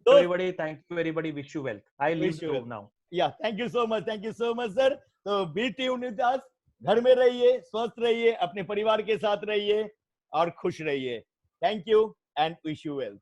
everybody, thank you everybody, wish you well. I leave wish the you room now. या thank you so much sir. तो बी ट्यून्ड विद अस, घर में रहिए, स्वस्थ रहिए, अपने परिवार के साथ रहिए और खुश रहिए। Thank you and wish you well.